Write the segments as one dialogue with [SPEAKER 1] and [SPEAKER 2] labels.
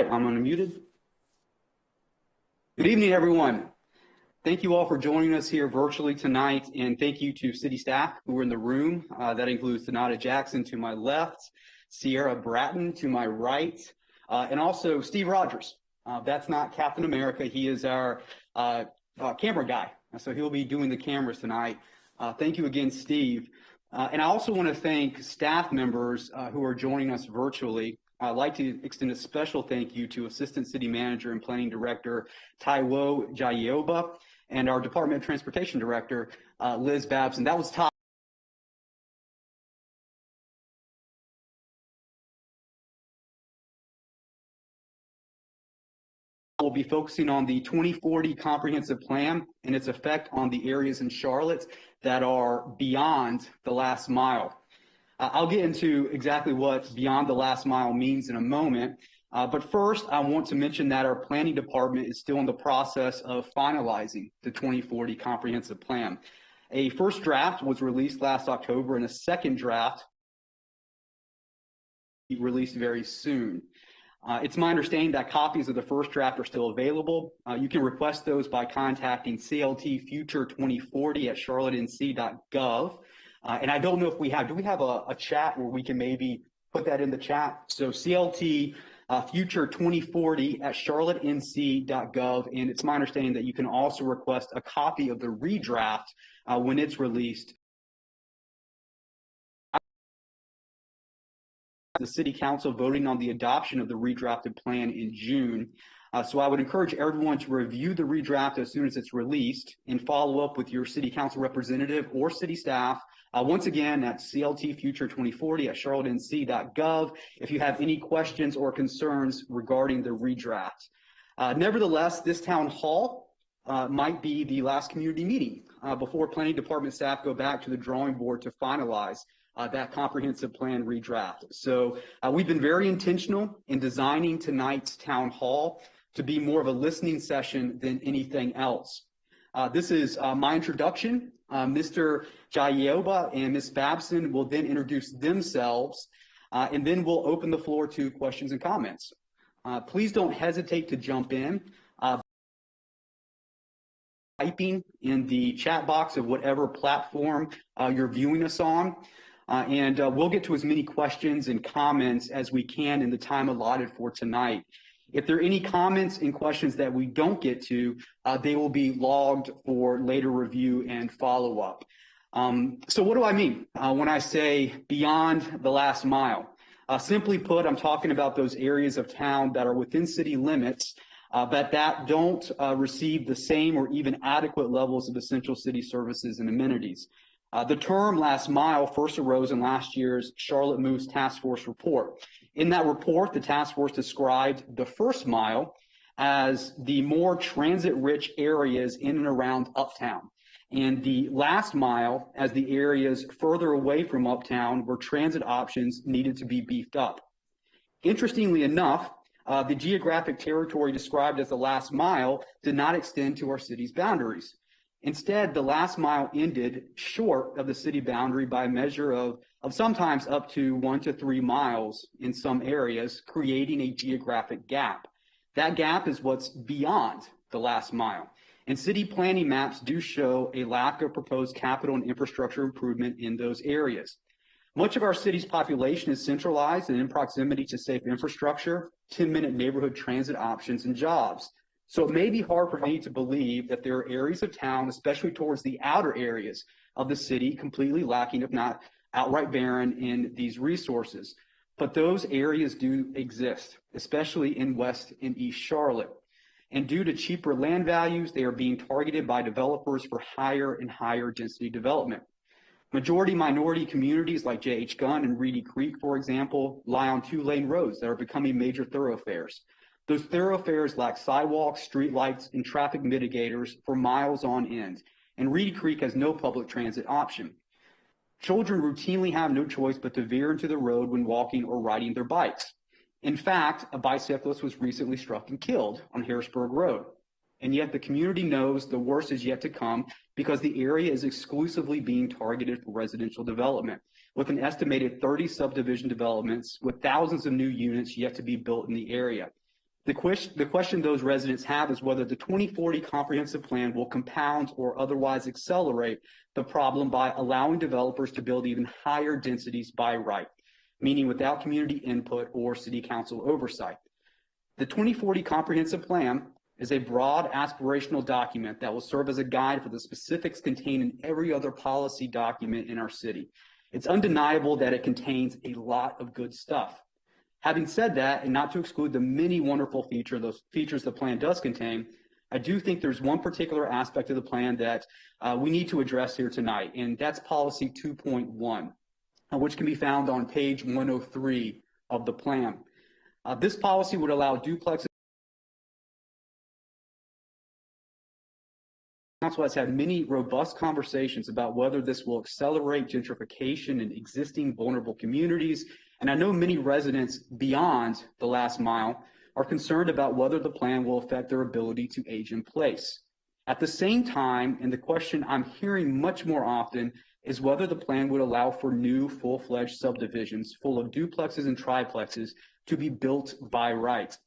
[SPEAKER 1] right, I'm unmuted. Good evening, everyone. Thank you all for joining us here virtually tonight, and thank you to city staff who are in the room. That includes Donata Jackson to my left, Sierra Bratton to my right, and also Steve Rogers. That's not Captain America. He is our camera guy, so he'll be doing the cameras tonight. Thank you again, Steve. And I also want to thank staff members who are joining us virtually. I'd like to extend a special thank you to Assistant City Manager and Planning Director Taiwo Jaiyeboa and our Department of Transportation Director, Liz Babson. That was top. We'll be focusing on the 2040 Comprehensive Plan and its effect on the areas in Charlotte that are beyond the last mile. I'll get into exactly what beyond the last mile means in a moment, but first I want to mention that our planning department is still in the process of finalizing the 2040 Comprehensive Plan. A first draft was released last October and a second draft will be released very soon. It's my understanding that copies of the first draft are still available. You can request those by contacting CLT Future 2040 at charlottenc.gov. And I don't know if we have, do we have a chat where we can maybe put that in the chat? So CLT Future 2040 at charlottenc.gov. And it's my understanding that you can also request a copy of the redraft when it's released. The City Council voting on the adoption of the redrafted plan in June. So I would encourage everyone to review the redraft as soon as it's released and follow up with your City Council representative or city staff. Once again, at CLT Future 2040 at charlottenc.gov if you have any questions or concerns regarding the redraft. Nevertheless, this town hall might be the last community meeting before planning department staff go back to the drawing board to finalize that comprehensive plan redraft. So we've been very intentional in designing tonight's town hall to be more of a listening session than anything else. This is my introduction. Mr. Jaiyeboa and Ms. Babson will then introduce themselves, and then we'll open the floor to questions and comments. Please don't hesitate to jump in. Typing in the chat box of whatever platform you're viewing us on. And we'll get to as many questions and comments as we can in the time allotted for tonight. If there are any comments and questions that we don't get to, they will be logged for later review and follow-up. So what do I mean when I say beyond the last mile? Simply put, I'm talking about those areas of town that are within city limits, but that don't receive the same or even adequate levels of essential city services and amenities. The term last mile first arose in last year's Charlotte Moves Task Force report. In that report, the task force described the first mile as the more transit-rich areas in and around Uptown, and the last mile as the areas further away from Uptown where transit options needed to be beefed up. Interestingly enough, the geographic territory described as the last mile did not extend to our city's boundaries. Instead, the last mile ended short of the city boundary by a measure of sometimes up to 1 to 3 miles in some areas, creating a geographic gap. That gap is what's beyond the last mile. And city planning maps do show a lack of proposed capital and infrastructure improvement in those areas. Much of our city's population is centralized and in proximity to safe infrastructure, 10-minute neighborhood transit options, and jobs. So it may be hard for me to believe that there are areas of town, especially towards the outer areas of the city, completely lacking, if not outright barren, in these resources. But those areas do exist, especially in West and East Charlotte. And due to cheaper land values, they are being targeted by developers for higher and higher density development. Majority minority communities like J.H. Gunn and Reedy Creek, for example, lie on 2-lane roads that are becoming major thoroughfares. Those thoroughfares lack sidewalks, streetlights, and traffic mitigators for miles on end, and Reedy Creek has no public transit option. Children routinely have no choice but to veer into the road when walking or riding their bikes. In fact, a bicyclist was recently struck and killed on Harrisburg Road. And yet the community knows the worst is yet to come because the area is exclusively being targeted for residential development, with an estimated 30 subdivision developments with thousands of new units yet to be built in the area. The question those residents have is whether the 2040 comprehensive plan will compound or otherwise accelerate the problem by allowing developers to build even higher densities by right, meaning without community input or city council oversight. The 2040 comprehensive plan is a broad aspirational document that will serve as a guide for the specifics contained in every other policy document in our city. It's undeniable that it contains a lot of good stuff. Having said that, and not to exclude the many wonderful those features the plan does contain, I do think there's one particular aspect of the plan that we need to address here tonight, and that's policy 2.1, which can be found on page 103 of the plan. This policy would allow duplexes. Council has had many robust conversations about whether this will accelerate gentrification in existing vulnerable communities, and I know many residents beyond the last mile are concerned about whether the plan will affect their ability to age in place. At the same time, and the question I'm hearing much more often, is whether the plan would allow for new full-fledged subdivisions full of duplexes and triplexes to be built by right.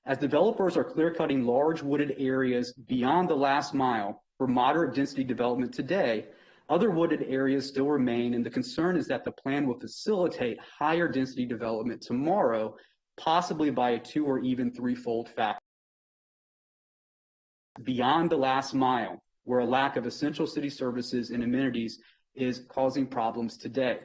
[SPEAKER 1] As developers are clear-cutting large wooded areas beyond the last mile for moderate density development today, other wooded areas still remain, and the concern is that the plan will facilitate higher density development tomorrow, possibly by a 2 or even 3-fold factor. Beyond the last mile, where a lack of essential city services and amenities is causing problems today.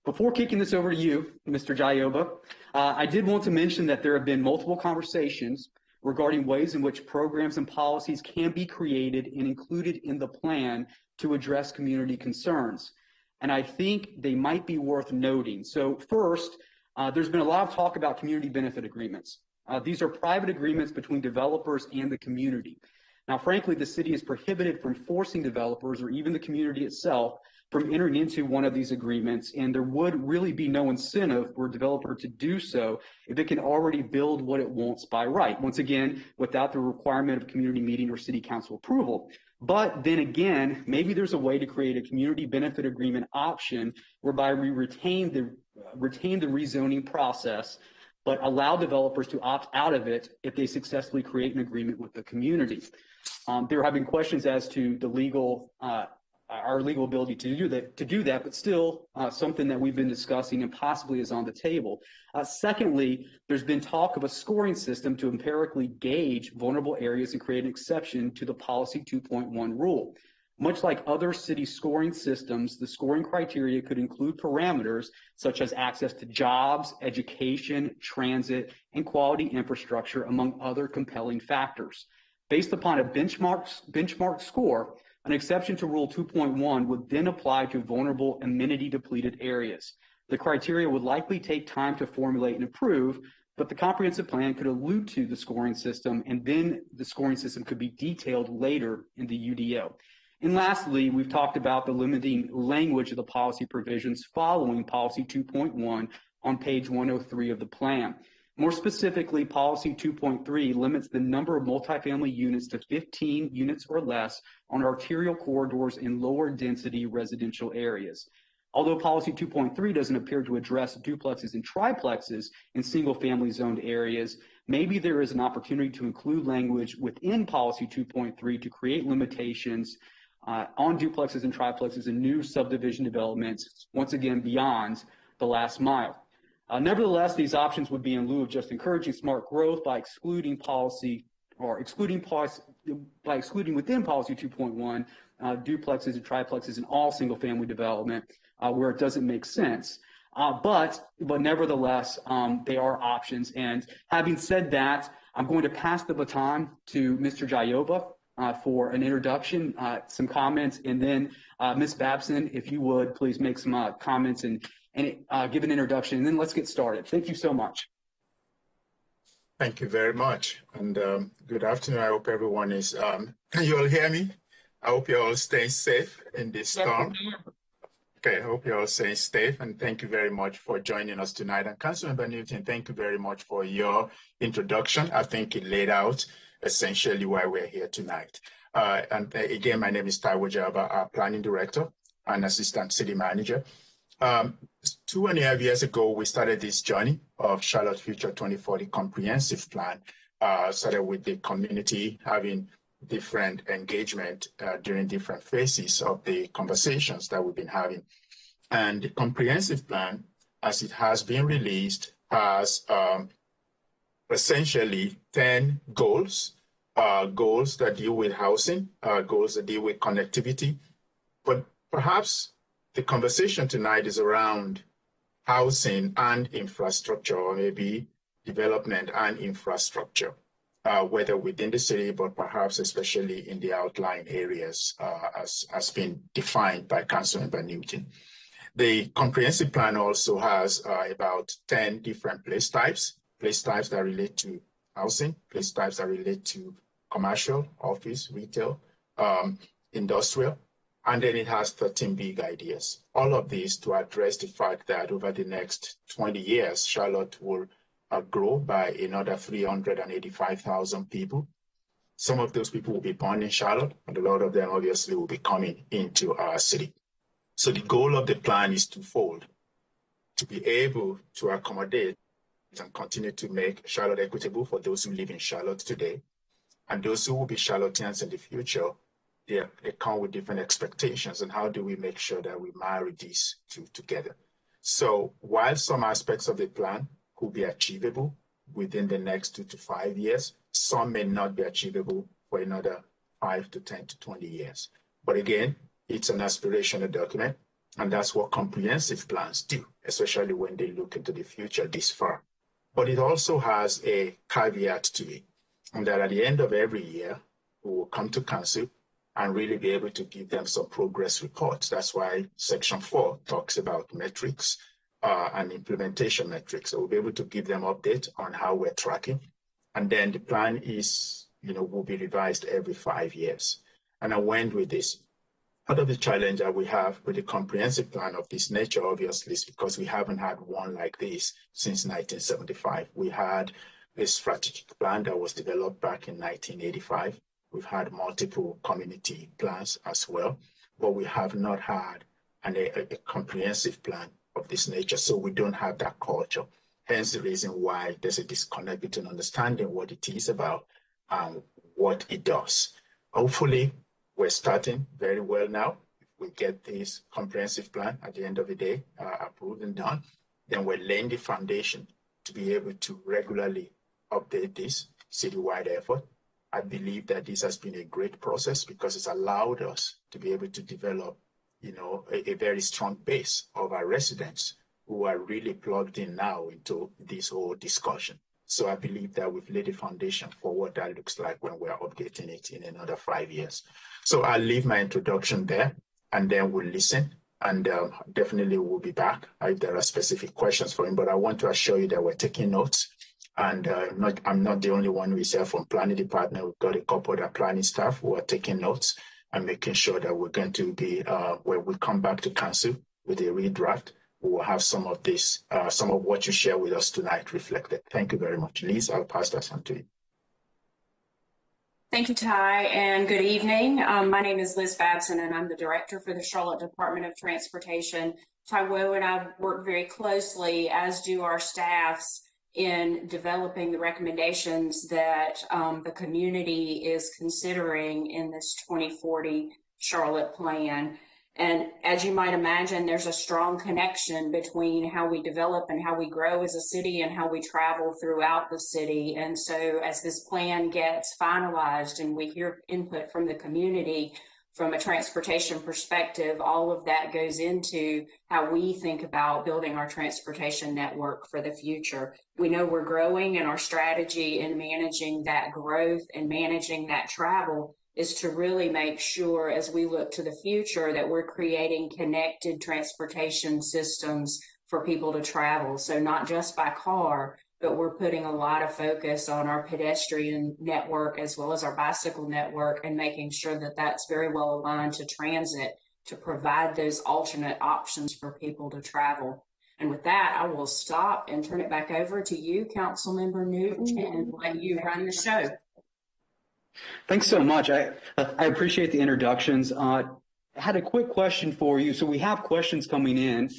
[SPEAKER 1] Before kicking this over to you, Mr. Jaiyeboa, I did want to mention that there have been multiple conversations regarding ways in which programs and policies can be created and included in the plan to address community concerns. And I think they might be worth noting. So first, there's been a lot of talk about community benefit agreements. These are private agreements between developers and the community. Now, frankly, the city is prohibited from forcing developers or even the community itself from entering into one of these agreements, and there would really be no incentive for a developer to do so if it can already build what it wants by right, once again, without the requirement of community meeting or city council approval. But then again, maybe there's a way to create a community benefit agreement option whereby we retain the rezoning process, but allow developers to opt out of it if they successfully create an agreement with the community. There have been questions as to the our legal ability to do that, but still something that we've been discussing and possibly is on the table. Secondly, there's been talk of a scoring system to empirically gauge vulnerable areas and create an exception to the policy 2.1 rule. Much like other city scoring systems, the scoring criteria could include parameters such as access to jobs, education, transit, and quality infrastructure, among other compelling factors. Based upon a benchmark score, an exception to Rule 2.1 would then apply to vulnerable amenity-depleted areas. The criteria would likely take time to formulate and approve, but the comprehensive plan could allude to the scoring system, and then the scoring system could be detailed later in the UDO. And lastly, we've talked about the limiting language of the policy provisions following Policy 2.1 on page 103 of the plan. More specifically, Policy 2.3 limits the number of multifamily units to 15 units or less on arterial corridors in lower density residential areas. Although Policy 2.3 doesn't appear to address duplexes and triplexes in single-family zoned areas, maybe there is an opportunity to include language within Policy 2.3 to create limitations on duplexes and triplexes and new subdivision developments, once again, beyond the last mile. Nevertheless, these options would be in lieu of just encouraging smart growth by excluding within Policy 2.1 duplexes and triplexes in all single-family development where it doesn't make sense. But nevertheless, they are options. And having said that, I'm going to pass the baton to Mr. Jaiyeboa for an introduction, some comments, and then Ms. Babson, if you would, please make some comments and give an introduction, and then let's get started. Thank you so much.
[SPEAKER 2] Thank you very much, and good afternoon. I hope everyone is, can you all hear me? I hope you're all staying safe in this storm. Okay, I hope you're all staying safe, and thank you very much for joining us tonight. And Councilmember Newton, thank you very much for your introduction. I think it laid out essentially why we're here tonight. And again, my name is Taiwo Jaiyeboa, Planning Director and Assistant City Manager. 2.5 years ago, we started this journey of Charlotte Future 2040 Comprehensive Plan, started with the community having different engagement during different phases of the conversations that we've been having. And the comprehensive plan, as it has been released, has essentially 10 goals, goals that deal with housing, goals that deal with connectivity. But perhaps the conversation tonight is around housing and infrastructure, or maybe development and infrastructure, whether within the city, but perhaps especially in the outlying areas, as been defined by Councilmember Newton. The comprehensive plan also has about 10 different place types that relate to housing, place types that relate to commercial, office, retail, industrial, and then it has 13 big ideas. All of these to address the fact that over the next 20 years, Charlotte will grow by another 385,000 people. Some of those people will be born in Charlotte, and a lot of them obviously will be coming into our city. So the goal of the plan is twofold: to be able to accommodate and continue to make Charlotte equitable for those who live in Charlotte today, and those who will be Charlotteans in the future. They come with different expectations, and how do we make sure that we marry these two together? So while some aspects of the plan could be achievable within the next 2 to 5 years, some may not be achievable for another 5 to 10 to 20 years. But again, it's an aspirational document, and that's what comprehensive plans do, especially when they look into the future this far. But it also has a caveat to it, and that at the end of every year, we will come to council and really be able to give them some progress reports. That's why Section 4 talks about metrics and implementation metrics. So we'll be able to give them update on how we're tracking. And then the plan is, will be revised every 5 years. And I'll end with this. Part of the challenge that we have with a comprehensive plan of this nature, obviously, is because we haven't had one like this since 1975. We had a strategic plan that was developed back in 1985. We've had multiple community plans as well, but we have not had a comprehensive plan of this nature. So we don't have that culture. Hence the reason why there's a disconnect between understanding what it is about and what it does. Hopefully, we're starting very well now. If we get this comprehensive plan at the end of the day approved and done, then we're laying the foundation to be able to regularly update this citywide effort. I believe that this has been a great process because it's allowed us to be able to develop, a very strong base of our residents who are really plugged in now into this whole discussion. So I believe that we've laid the foundation for what that looks like when we're updating it in another 5 years. So I'll leave my introduction there, and then we'll listen, and definitely we'll be back if there are specific questions for him. But I want to assure you that we're taking notes, and I'm not the only one who is here from planning department. We've got a couple of planning staff who are taking notes and making sure that we're going to be, when we come back to council with a redraft, we will have some of this, some of what you share with us tonight reflected. Thank you very much. Liz, I'll pass that on to you.
[SPEAKER 3] Thank you, Ty, and good evening. My name is Liz Babson, and I'm the director for the Charlotte Department of Transportation. Taiwo and I work very closely, as do our staffs, in developing the recommendations that the community is considering in this 2040 Charlotte plan. And as you might imagine, there's a strong connection between how we develop and how we grow as a city and how we travel throughout the city. And so as this plan gets finalized and we hear input from the community from a transportation perspective, all of that goes into how we think about building our transportation network for the future. We know we're growing, and our strategy in managing that growth and managing that travel is to really make sure as we look to the future that we're creating connected transportation systems for people to travel. So not just by car, but we're putting a lot of focus on our pedestrian network as well as our bicycle network and making sure that that's very well aligned to transit to provide those alternate options for people to travel. And with that, I will stop and turn it back over to you, Councilmember Newton, and let you run the show.
[SPEAKER 1] Thanks so much. I appreciate the introductions. had a quick question for you. So we have questions coming in.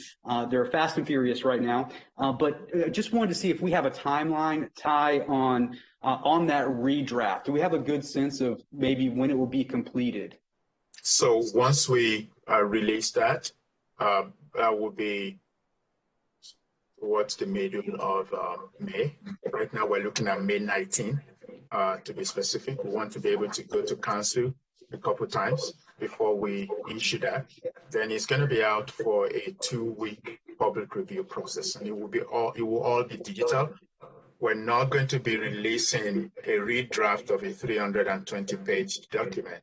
[SPEAKER 1] They're fast and furious right now. But just wanted to see if we have a timeline, Ty, on that redraft. Do we have a good sense of maybe when it will be completed?
[SPEAKER 2] So once we release that, that will be towards the middle of May. Right now, we're looking at May 19, to be specific. We want to be able to go to council a couple times before we issue that. Then it's going to be out for a 2-week public review process, and it will all be digital. We're not going to be releasing a redraft of a 320-page document.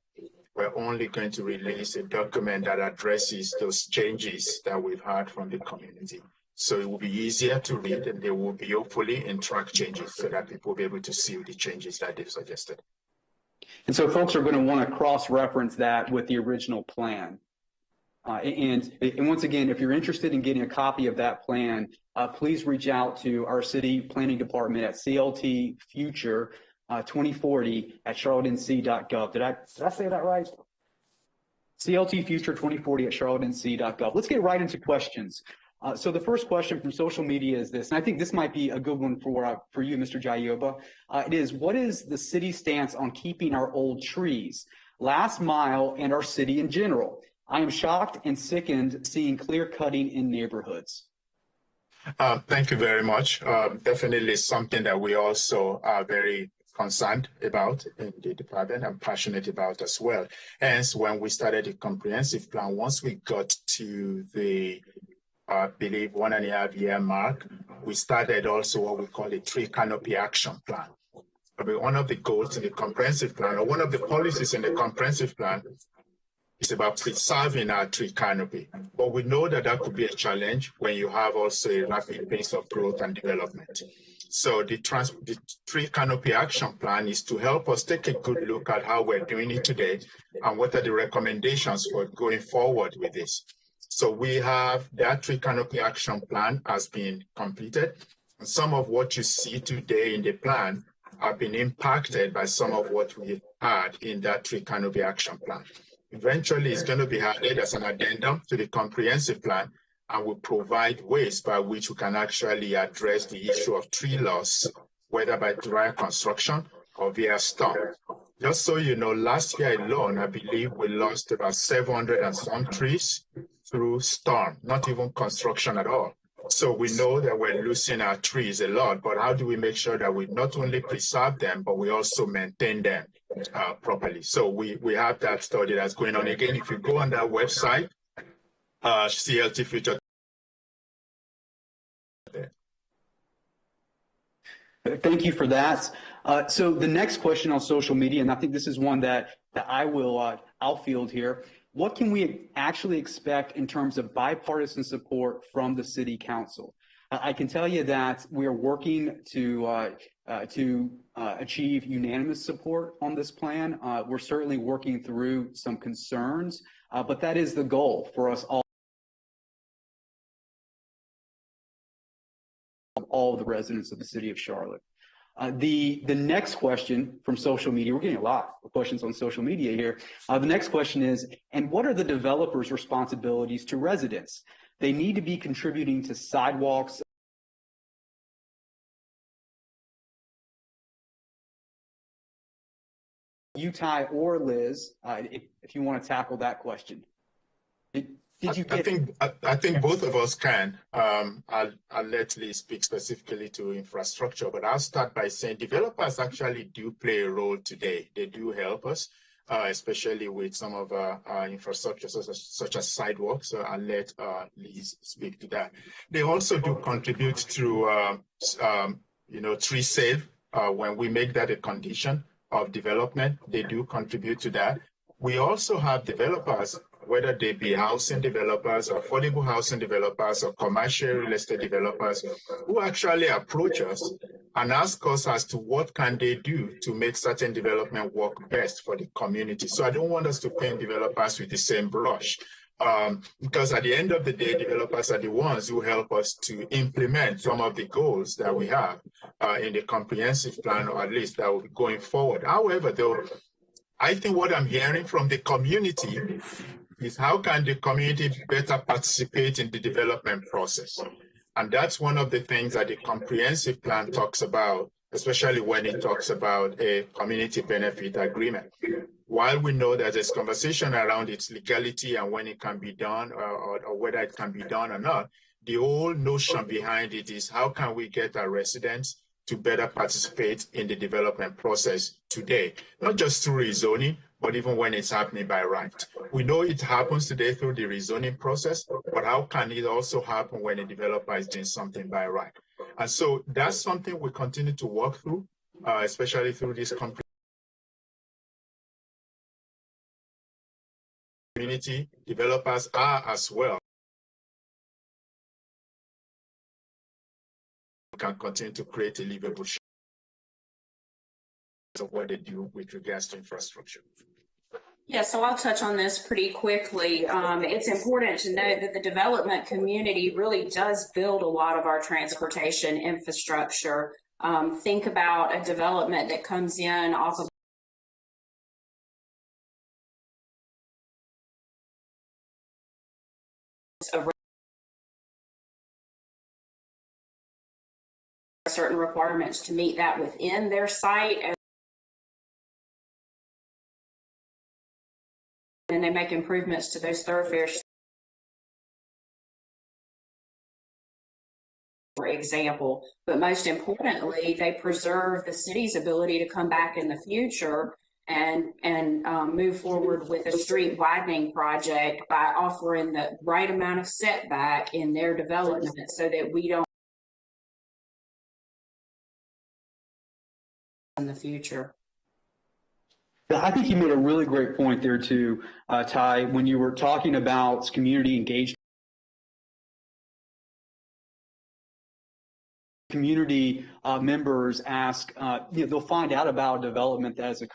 [SPEAKER 2] We're only going to release a document that addresses those changes that we've had from the community. So it will be easier to read, and there will be hopefully in track changes so that people will be able to see the changes that they've suggested.
[SPEAKER 1] And so folks are going to want to cross-reference that with the original plan. And once again, if you're interested in getting a copy of that plan, please reach out to our city planning department at cltfuture2040@charlottenc.gov. Did I say that right? cltfuture2040@charlottenc.gov. Let's get right into questions. So the first question from social media is this, and I think this might be a good one for you, Mr. Jaiyeboa. It is, what is the city's stance on keeping our old trees, last mile, and our city in general? I am shocked and sickened seeing clear cutting in neighborhoods.
[SPEAKER 2] Thank you very much. Definitely something that we also are very concerned about in the department and passionate about as well. Hence, when we started the comprehensive plan, once we got to the I believe 1.5-year mark, we started also what we call a tree canopy action plan. One of the goals in the comprehensive plan, or one of the policies in the comprehensive plan, is about preserving our tree canopy. But we know that that could be a challenge when you have also a rapid pace of growth and development. So the tree canopy action plan is to help us take a good look at how we're doing it today and what are the recommendations for going forward with this. So we have that tree canopy action plan has been completed. And some of what you see today in the plan have been impacted by some of what we had in that tree canopy action plan. Eventually, it's going to be added as an addendum to the comprehensive plan and will provide ways by which we can actually address the issue of tree loss, whether by dry construction or via storm. Just so you know, last year alone, I believe we lost about 700 and some trees through storm, not even construction at all. So we know that we're losing our trees a lot, but how do we make sure that we not only preserve them, but we also maintain them properly? So we have that study that's going on. Again, if you go on that website, CLT Future.
[SPEAKER 1] Thank you for that. So the next question on social media, and I think this is one that I'll field here. What can we actually expect in terms of bipartisan support from the City Council? I can tell you that we are working to achieve unanimous support on this plan. We're certainly working through some concerns, but that is the goal for us all of the residents of the city of Charlotte. The next question from social media, we're getting a lot of questions on social media here. The next question is, and what are the developers' responsibilities to residents? They need to be contributing to sidewalks. You, Ty, or Liz, if you want to tackle that question.
[SPEAKER 2] I think both of us can. I'll let Liz speak specifically to infrastructure, but I'll start by saying developers actually do play a role today. They do help us, especially with some of our infrastructure, such as sidewalks. So I'll let Liz speak to that. They also do contribute through, tree save. When we make that a condition of development, they do contribute to that. We also have developers, whether they be housing developers, affordable housing developers, or commercial real estate developers, who actually approach us and ask us as to what can they do to make certain development work best for the community. So I don't want us to paint developers with the same brush, because at the end of the day, developers are the ones who help us to implement some of the goals that we have in the comprehensive plan, or at least that will be going forward. However, though, I think what I'm hearing from the community is how can the community better participate in the development process? And that's one of the things that the comprehensive plan talks about, especially when it talks about a community benefit agreement. While we know that there's conversation around its legality and when it can be done or whether it can be done or not, the whole notion behind it is how can we get our residents to better participate in the development process today, not just through rezoning, but even when it's happening by right. We know it happens today through the rezoning process, but how can it also happen when a developer is doing something by right? And so that's something we continue to work through, especially through this community. Developers are as well. We can continue to create a livable of what they do with regards to infrastructure.
[SPEAKER 3] Yeah, so I'll touch on this pretty quickly. It's important to note that the development community really does build a lot of our transportation infrastructure. Think about a development that comes in off of certain requirements to meet that within their site. And they make improvements to those thoroughfares. For example, but most importantly, they preserve the city's ability to come back in the future and move forward with a street widening project by offering the right amount of setback in their development so that we don't in the future.
[SPEAKER 1] I think you made a really great point there too, Ty, when you were talking about community engagement. Community members ask, they'll find out about development as a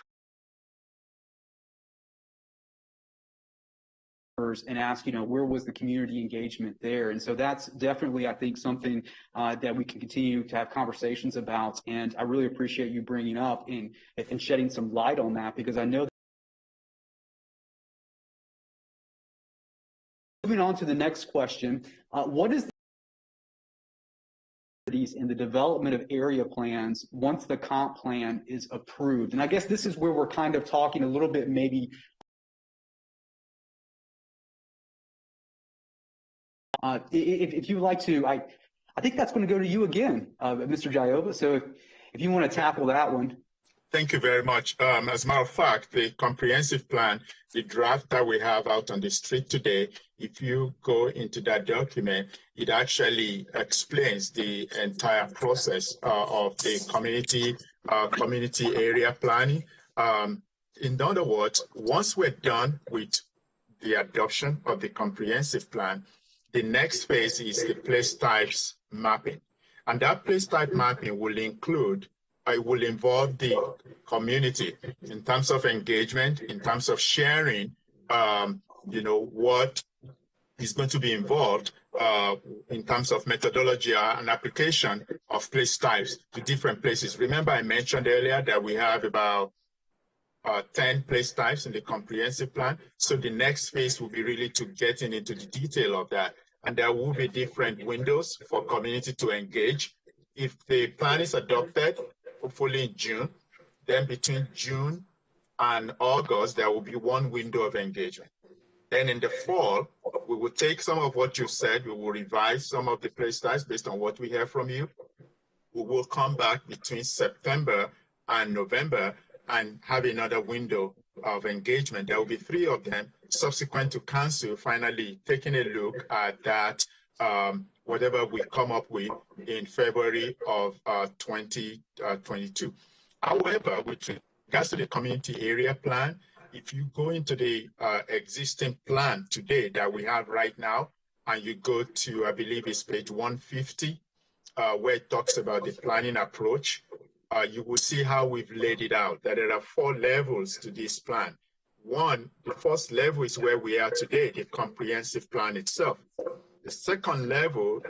[SPEAKER 1] and ask, where was the community engagement there? And so that's definitely, I think, something that we can continue to have conversations about. And I really appreciate you bringing up and shedding some light on that, because I know that. Moving on to the next question, what is in the development of area plans once the comp plan is approved? And I guess this is where we're kind of talking a little bit maybe if you like to, I think that's going to go to you again, Mr. Jaiyeboa. So if you want to tackle that one.
[SPEAKER 2] Thank you very much. As a matter of fact, the comprehensive plan, the draft that we have out on the street today, if you go into that document, it actually explains the entire process of the community area planning. In other words, once we're done with the adoption of the comprehensive plan, the next phase is the place types mapping. And that place type mapping will include, it will involve the community in terms of engagement, in terms of sharing, what is going to be involved in terms of methodology and application of place types to different places. Remember, I mentioned earlier that we have about 10 place types in the comprehensive plan. So the next phase will be really to getting into the detail of that. And there will be different windows for community to engage. If the plan is adopted, hopefully in June, then between June and August, there will be one window of engagement. Then in the fall, we will take some of what you said, we will revise some of the place types based on what we hear from you. We will come back between September and November and have another window of engagement. There will be 3 of them subsequent to council finally taking a look at that, whatever we come up with in February of 2022. However, with regards to the community area plan, if you go into the existing plan today that we have right now, and you go to, I believe it's page 150, where it talks about the planning approach, you will see how we've laid it out, that there are 4 levels to this plan. One, the first level is where we are today, the comprehensive plan itself. The second level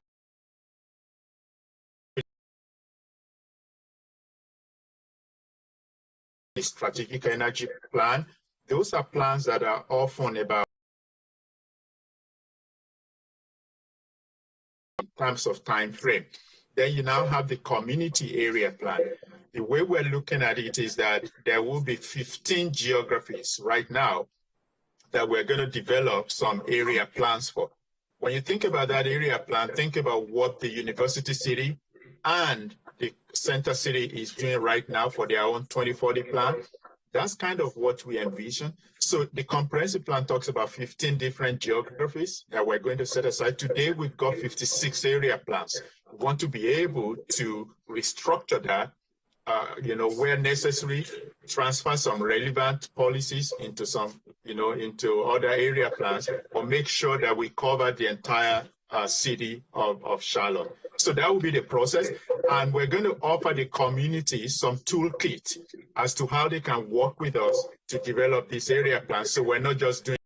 [SPEAKER 2] is strategic energy plan. Those are plans that are often about terms of time frame. Then you now have the community area plan. The way we're looking at it is that there will be 15 geographies right now that we're going to develop some area plans for. When you think about that area plan, think about what the university city and the center city is doing right now for their own 2040 plan. That's kind of what we envision. So the comprehensive plan talks about 15 different geographies that we're going to set aside. Today, we've got 56 area plans. We want to be able to restructure that, where necessary, transfer some relevant policies into some, into other area plans, or make sure that we cover the entire city of Charlotte. So that will be the process. And we're going to offer the community some toolkit as to how they can work with us to develop this area plan. So we're not just doing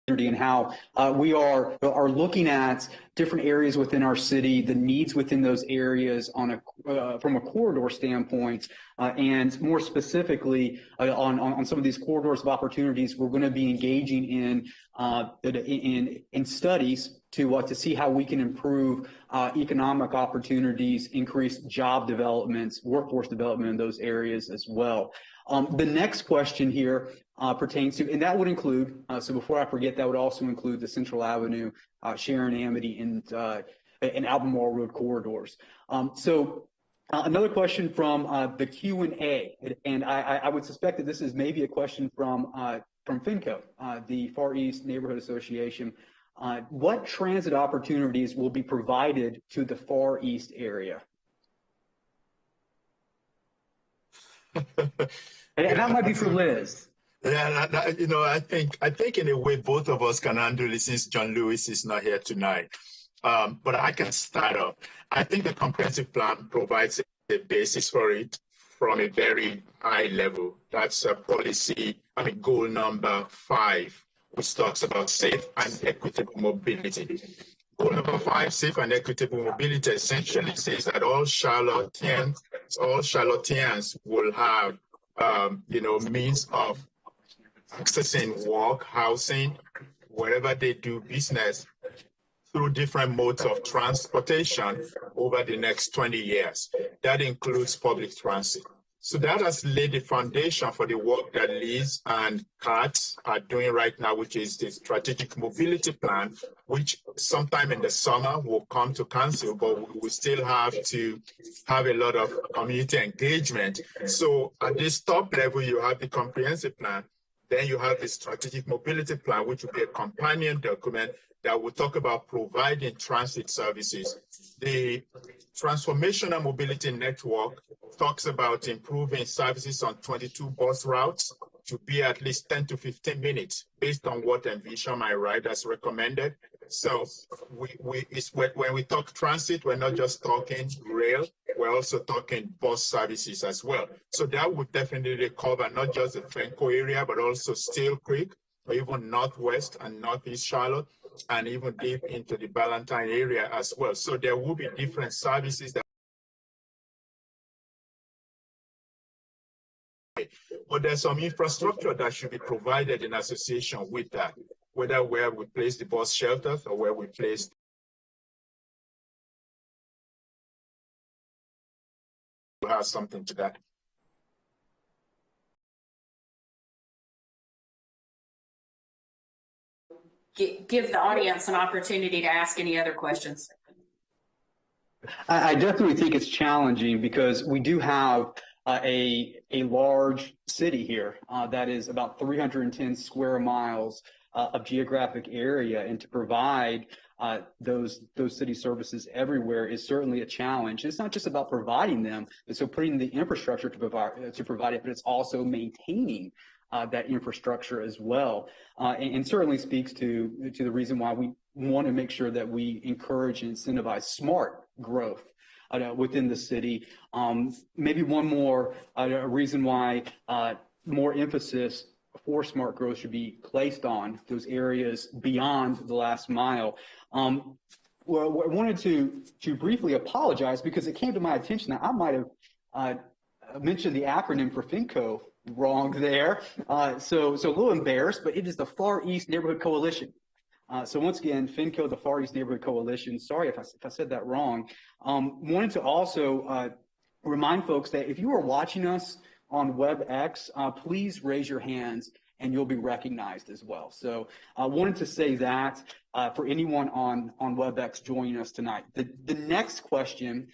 [SPEAKER 1] and how we are looking at different areas within our city, the needs within those areas on from a corridor standpoint, and more specifically on some of these corridors of opportunities, we're going to be engaging in studies to see how we can improve economic opportunities, increase job development, workforce development in those areas as well. The next question here pertains to, and that would include, so before I forget, that would also include the Central Avenue, Sharon, Amity, and Albemarle Road corridors. Another question from the Q&A, and I would suspect that this is maybe a question from FinCo, the Far East Neighborhood Association. What transit opportunities will be provided to the Far East area? And that might be for Liz.
[SPEAKER 2] Yeah, I think in a way both of us can handle it since John Lewis is not here tonight. But I can start off. I think the comprehensive plan provides a basis for it from a very high level. That's a policy, goal number 5, which talks about safe and equitable mobility. Goal number 5, safe and equitable mobility, essentially says that all Charlotteans will have, means of accessing work, housing, wherever they do business, through different modes of transportation over the next 20 years. That includes public transit. So that has laid the foundation for the work that Liz and Kat are doing right now, which is the strategic mobility plan, which sometime in the summer will come to council, but we still have to have a lot of community engagement. So at this top level, you have the comprehensive plan. Then you have the strategic mobility plan, which will be a companion document that will talk about providing transit services. The transformational mobility network talks about improving services on 22 bus routes to be at least 10 to 15 minutes based on what Envision My Ride has recommended. So when we talk transit, we're not just talking rail, we're also talking bus services as well. So that would definitely cover not just the Fenco area, but also Steel Creek, or even Northwest and Northeast Charlotte, and even deep into the Ballantyne area as well. So there will be different services that. But there's some infrastructure that should be provided in association with that, whether where we place the bus shelters or where we place have something to that.
[SPEAKER 3] Give the audience an opportunity to ask any other questions.
[SPEAKER 1] I definitely think it's challenging because we do have a large city here that is about 310 square miles of geographic area, and to provide those city services everywhere is certainly a challenge. It's not just about providing them, but so putting the infrastructure to provide it, but it's also maintaining that infrastructure as well, and certainly speaks to the reason why we want to make sure that we encourage and incentivize smart growth within the city. Maybe one more reason why more emphasis for smart growth should be placed on those areas beyond the last mile. Well, I wanted to briefly apologize because it came to my attention that I might have mentioned the acronym for FinCo wrong there. So a little embarrassed, but it is the Far East Neighborhood Coalition. So once again, FinCo, the Far East Neighborhood Coalition. Sorry if I said that wrong. Wanted to also remind folks that if you are watching us on WebEx, please raise your hands and you'll be recognized as well. So I wanted to say that for anyone on WebEx joining us tonight. The next question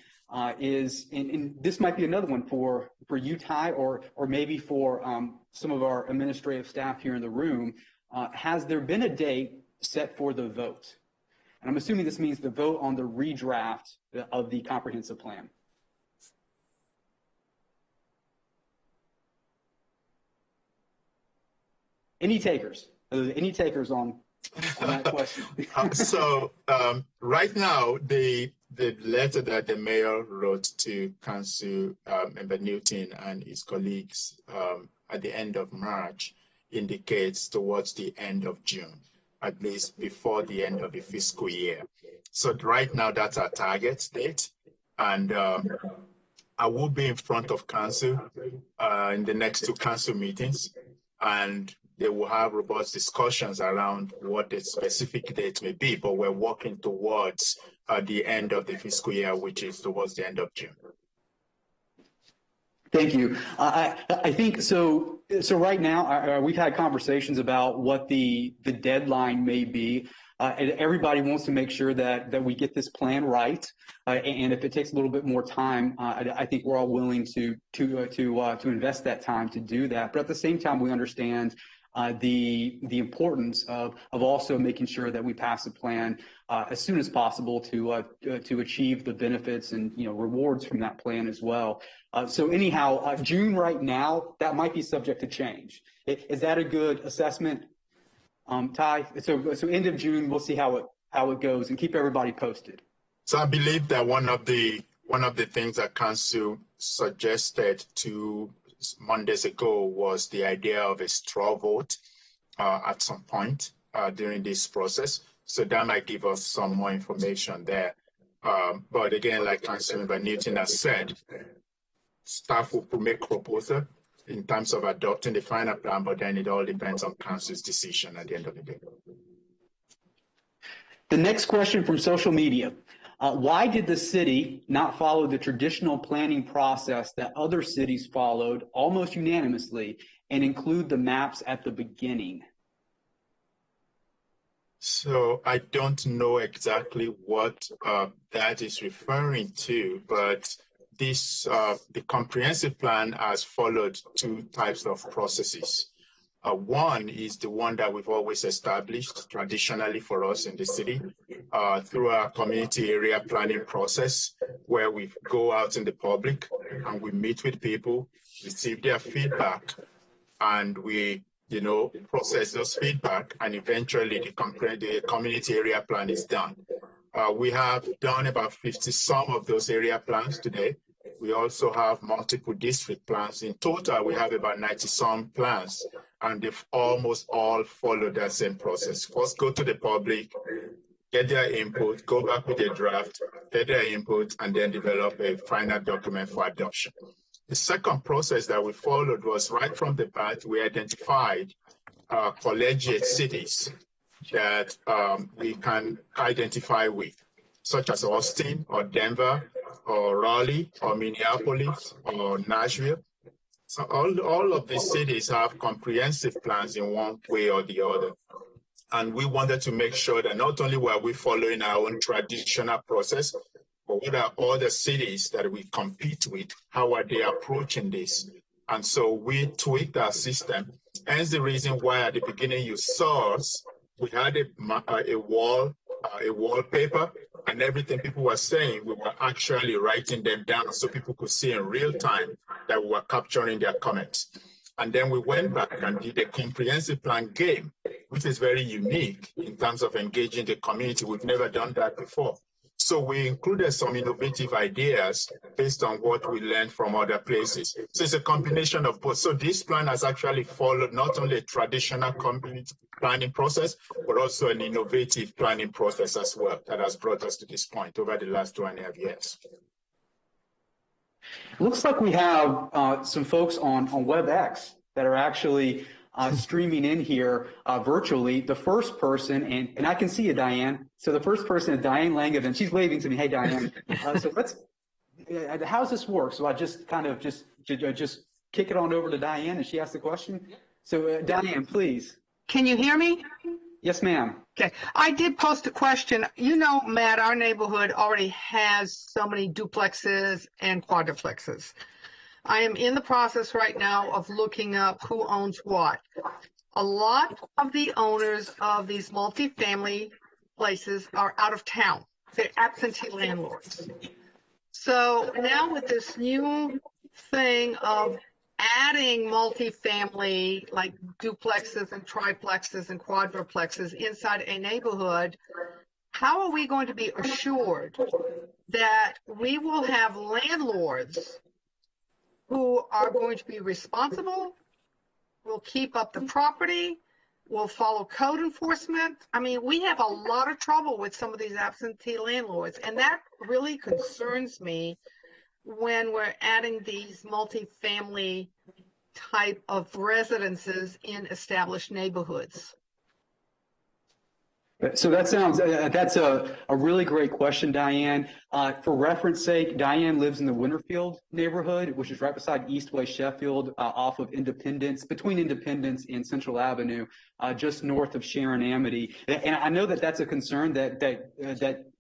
[SPEAKER 1] is, and this might be another one for you, Ty, or maybe for some of our administrative staff here in the room. Has there been a date set for the vote? And I'm assuming this means the vote on the redraft of the comprehensive plan. Any takers? Any takers on that question?
[SPEAKER 2] So right now, the letter that the mayor wrote to Council Member Newton and his colleagues at the end of March indicates towards the end of June, at least before the end of the fiscal year. So right now, that's our target date. And I will be in front of Council in the next two Council meetings, and they will have robust discussions around what the specific date may be, but we're working towards the end of the fiscal year, which is towards the end of June.
[SPEAKER 1] Thank you. I think so. So right now, we've had conversations about what the deadline may be. And everybody wants to make sure that we get this plan right. And if it takes a little bit more time, I think we're all willing to invest that time to do that. But at the same time, we understand the importance of also making sure that we pass a plan as soon as possible to achieve the benefits and rewards from that plan as well. So anyhow, June right now, that might be subject to change. Is that a good assessment, Ty? So end of June, we'll see how it goes and keep everybody posted.
[SPEAKER 2] So I believe that one of the things that Council suggested 2 Mondays ago was the idea of a straw vote at some point during this process. So that might give us some more information there. But again, like Councilmember Newton has said, staff will make proposal in terms of adopting the final plan, but then it all depends on Council's decision at the end of the day.
[SPEAKER 1] The next question from social media. Why did the city not follow the traditional planning process that other cities followed almost unanimously and include the maps at the beginning?
[SPEAKER 2] So I don't know exactly what that is referring to, but this the comprehensive plan has followed 2 types of processes. One is the one that we've always established traditionally for us in the city through our community area planning process, where we go out in the public and we meet with people, receive their feedback, and we process those feedback, and eventually the community area plan is done. We have done about 50 some of those area plans today. We also have multiple district plans. In total, we have about 90 some plans, and they've almost all followed that same process. First, go to the public, get their input, go back with a draft, get their input, and then develop a final document for adoption. The second process that we followed was right from the bat, we identified collegiate cities that we can identify with, such as Austin or Denver or Raleigh or Minneapolis or Nashville. So all of these cities have comprehensive plans in one way or the other. And we wanted to make sure that not only were we following our own traditional process, but what are other cities that we compete with? How are they approaching this? And so we tweaked our system. Hence the reason why at the beginning you saw us, we had a wallpaper, and everything people were saying, we were actually writing them down so people could see in real time that we were capturing their comments. And then we went back and did a comprehensive plan game, which is very unique in terms of engaging the community. We've never done that before. So we included some innovative ideas based on what we learned from other places. So it's a combination of both. So this plan has actually followed not only a traditional community planning process, but also an innovative planning process as well that has brought us to this point over the last 2.5 years.
[SPEAKER 1] Looks like we have some folks on WebEx that are actually streaming in here virtually. The first person, and I can see you, Diane. So the first person is Diane Langevin. She's waving to me. Hey, Diane. So let's. How's this work? So I just kind of just kick it on over to Diane, and she asks the question. So Diane, please.
[SPEAKER 4] Can you hear me?
[SPEAKER 1] Yes, ma'am.
[SPEAKER 4] Okay. I did post a question. You know, Matt, our neighborhood already has so many duplexes and quadruplexes. I am in the process right now of looking up who owns what. A lot of the owners of these multifamily places are out of town. They're absentee landlords. So now with this new thing of adding multifamily, like duplexes and triplexes and quadruplexes inside a neighborhood, how are we going to be assured that we will have landlords who are going to be responsible, will keep up the property, will follow code enforcement? I mean, we have a lot of trouble with some of these absentee landlords, and that really concerns me when we're adding these multifamily type of residences in established neighborhoods.
[SPEAKER 1] So that sounds, that's a really great question, Diane. For reference sake, Diane lives in the Winterfield neighborhood, which is right beside Eastway Sheffield, off of Independence, between Independence and Central Avenue, just north of Sharon Amity. And I know that that's a concern that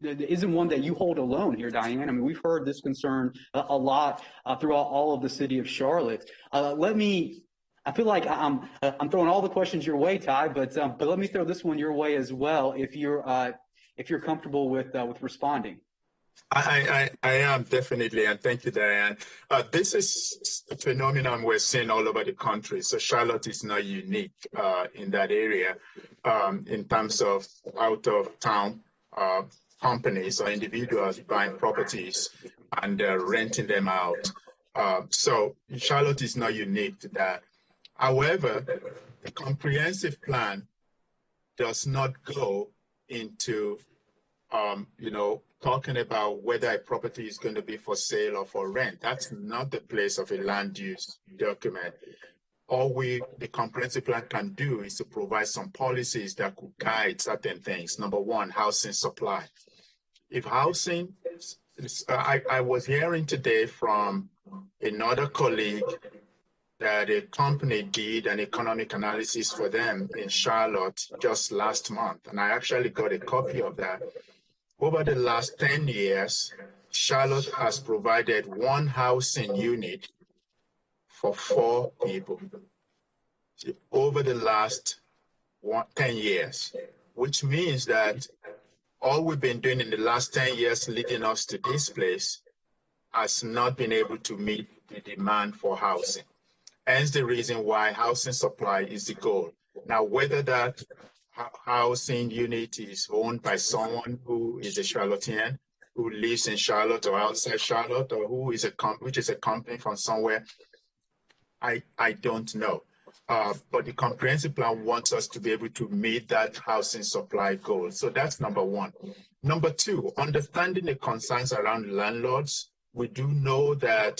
[SPEAKER 1] isn't one that you hold alone here, Diane. I mean, we've heard this concern a lot throughout all of the city of Charlotte. I feel like I'm throwing all the questions your way, Ty, but let me throw this one your way as well, if you're comfortable with responding.
[SPEAKER 2] I am definitely, and thank you, Diane. This is a phenomenon we're seeing all over the country. So Charlotte is not unique in that area in terms of out of town companies or individuals buying properties and renting them out. So Charlotte is not unique to that. However, the comprehensive plan does not go into, talking about whether a property is going to be for sale or for rent. That's not the place of a land use document. All the comprehensive plan can do is to provide some policies that could guide certain things. Number one, housing supply. If housing, I was hearing today from another colleague that a company did an economic analysis for them in Charlotte just last month. And I actually got a copy of that. Over the last 10 years, Charlotte has provided one housing unit for 4 people. Over the last 10 years, which means that all we've been doing in the last 10 years leading us to this place has not been able to meet the demand for housing. Hence the reason why housing supply is the goal. Now, whether that housing unit is owned by someone who is a Charlottean, who lives in Charlotte or outside Charlotte, or which is a company from somewhere, I don't know. But the comprehensive plan wants us to be able to meet that housing supply goal. So that's number one. Number two, understanding the concerns around landlords. We do know that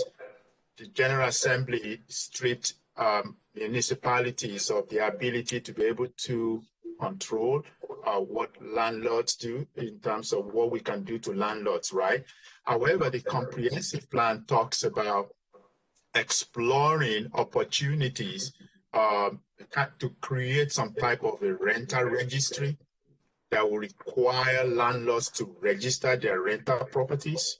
[SPEAKER 2] the General Assembly stripped municipalities of the ability to be able to control what landlords do in terms of what we can do to landlords, right? However, the comprehensive plan talks about exploring opportunities to create some type of a rental registry that will require landlords to register their rental properties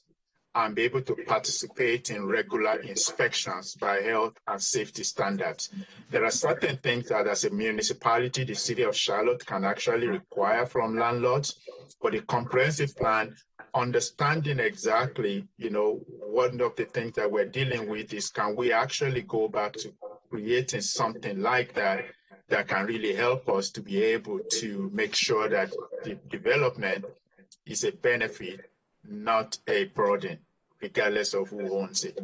[SPEAKER 2] and be able to participate in regular inspections by health and safety standards. There are certain things that as a municipality, the city of Charlotte can actually require from landlords, but the comprehensive plan, understanding exactly, one of the things that we're dealing with is, can we actually go back to creating something like that that can really help us to be able to make sure that the development is a benefit, not a burden, regardless of who owns it.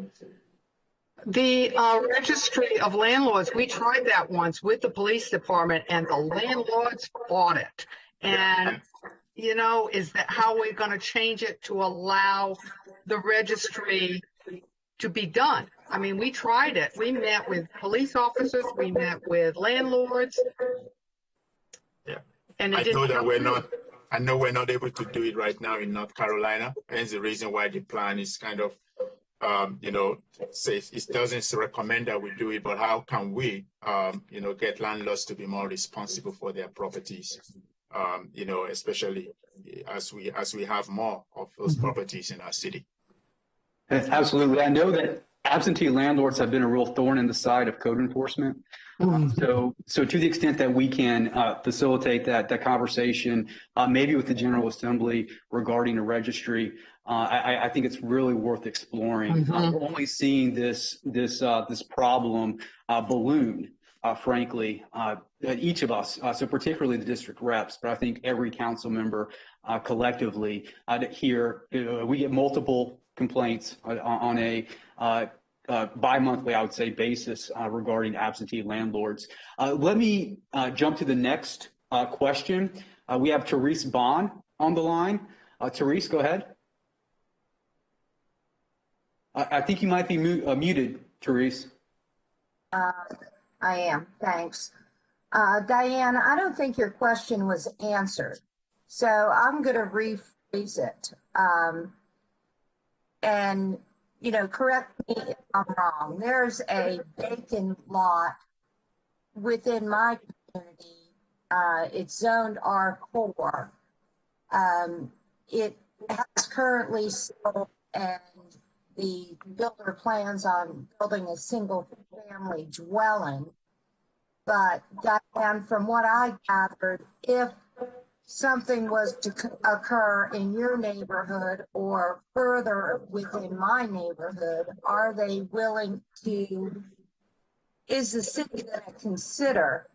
[SPEAKER 4] The registry of landlords, we tried that once with the police department, and the landlords fought it. And, is that how we're going to change it to allow the registry to be done. I mean, we tried it. We met with police officers, we met with landlords,
[SPEAKER 2] Yeah.
[SPEAKER 4] and it
[SPEAKER 2] I
[SPEAKER 4] didn't
[SPEAKER 2] know that
[SPEAKER 4] come
[SPEAKER 2] we're
[SPEAKER 4] through.
[SPEAKER 2] not, I know we're not able to do it right now in North Carolina. Hence the reason why the plan is kind of, says it doesn't recommend that we do it, but how can we, get landlords to be more responsible for their properties? Especially as we have more of those properties in our city.
[SPEAKER 1] Absolutely. I know that absentee landlords have been a real thorn in the side of code enforcement. So to the extent that we can facilitate that conversation, maybe with the General Assembly regarding a registry, I think it's really worth exploring. We're only seeing this problem balloon, frankly, each of us, so particularly the district reps, but I think every council member collectively here, we get multiple complaints on a bi-monthly, I would say, basis regarding absentee landlords. Let me jump to the next question. We have Therese Bond on the line. Therese, go ahead. I think you might be muted, Therese.
[SPEAKER 5] I am, thanks. Diane, I don't think your question was answered, so I'm going to rephrase it. And, correct me if I'm wrong. There's a vacant lot within my community. It's zoned R4. It has currently sold, and the builder plans on building a single family dwelling. But Diane, from what I gathered, if something was to occur in your neighborhood or further within my neighborhood, are they willing to, is the city going to consider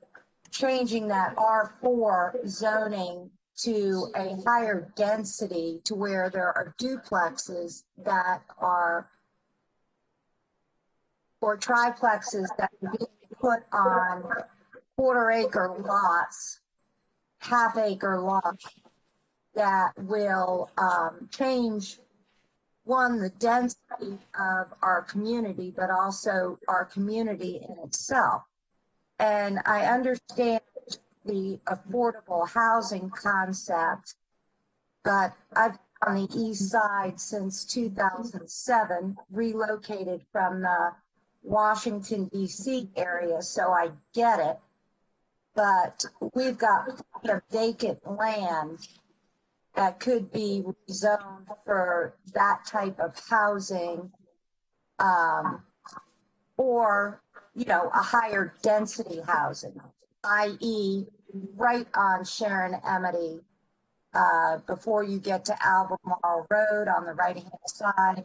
[SPEAKER 5] changing that R4 zoning to a higher density to where there are duplexes that are, or triplexes that are being put on quarter-acre lots, half-acre lots that will change, one, the density of our community, but also our community in itself. And I understand the affordable housing concept, but I've been on the east side since 2007, relocated from the Washington, D.C. area, so I get it. But we've got plenty of vacant land that could be rezoned for that type of housing, or, a higher density housing, i.e. right on Sharon Emity, before you get to Albemarle Road on the right-hand side,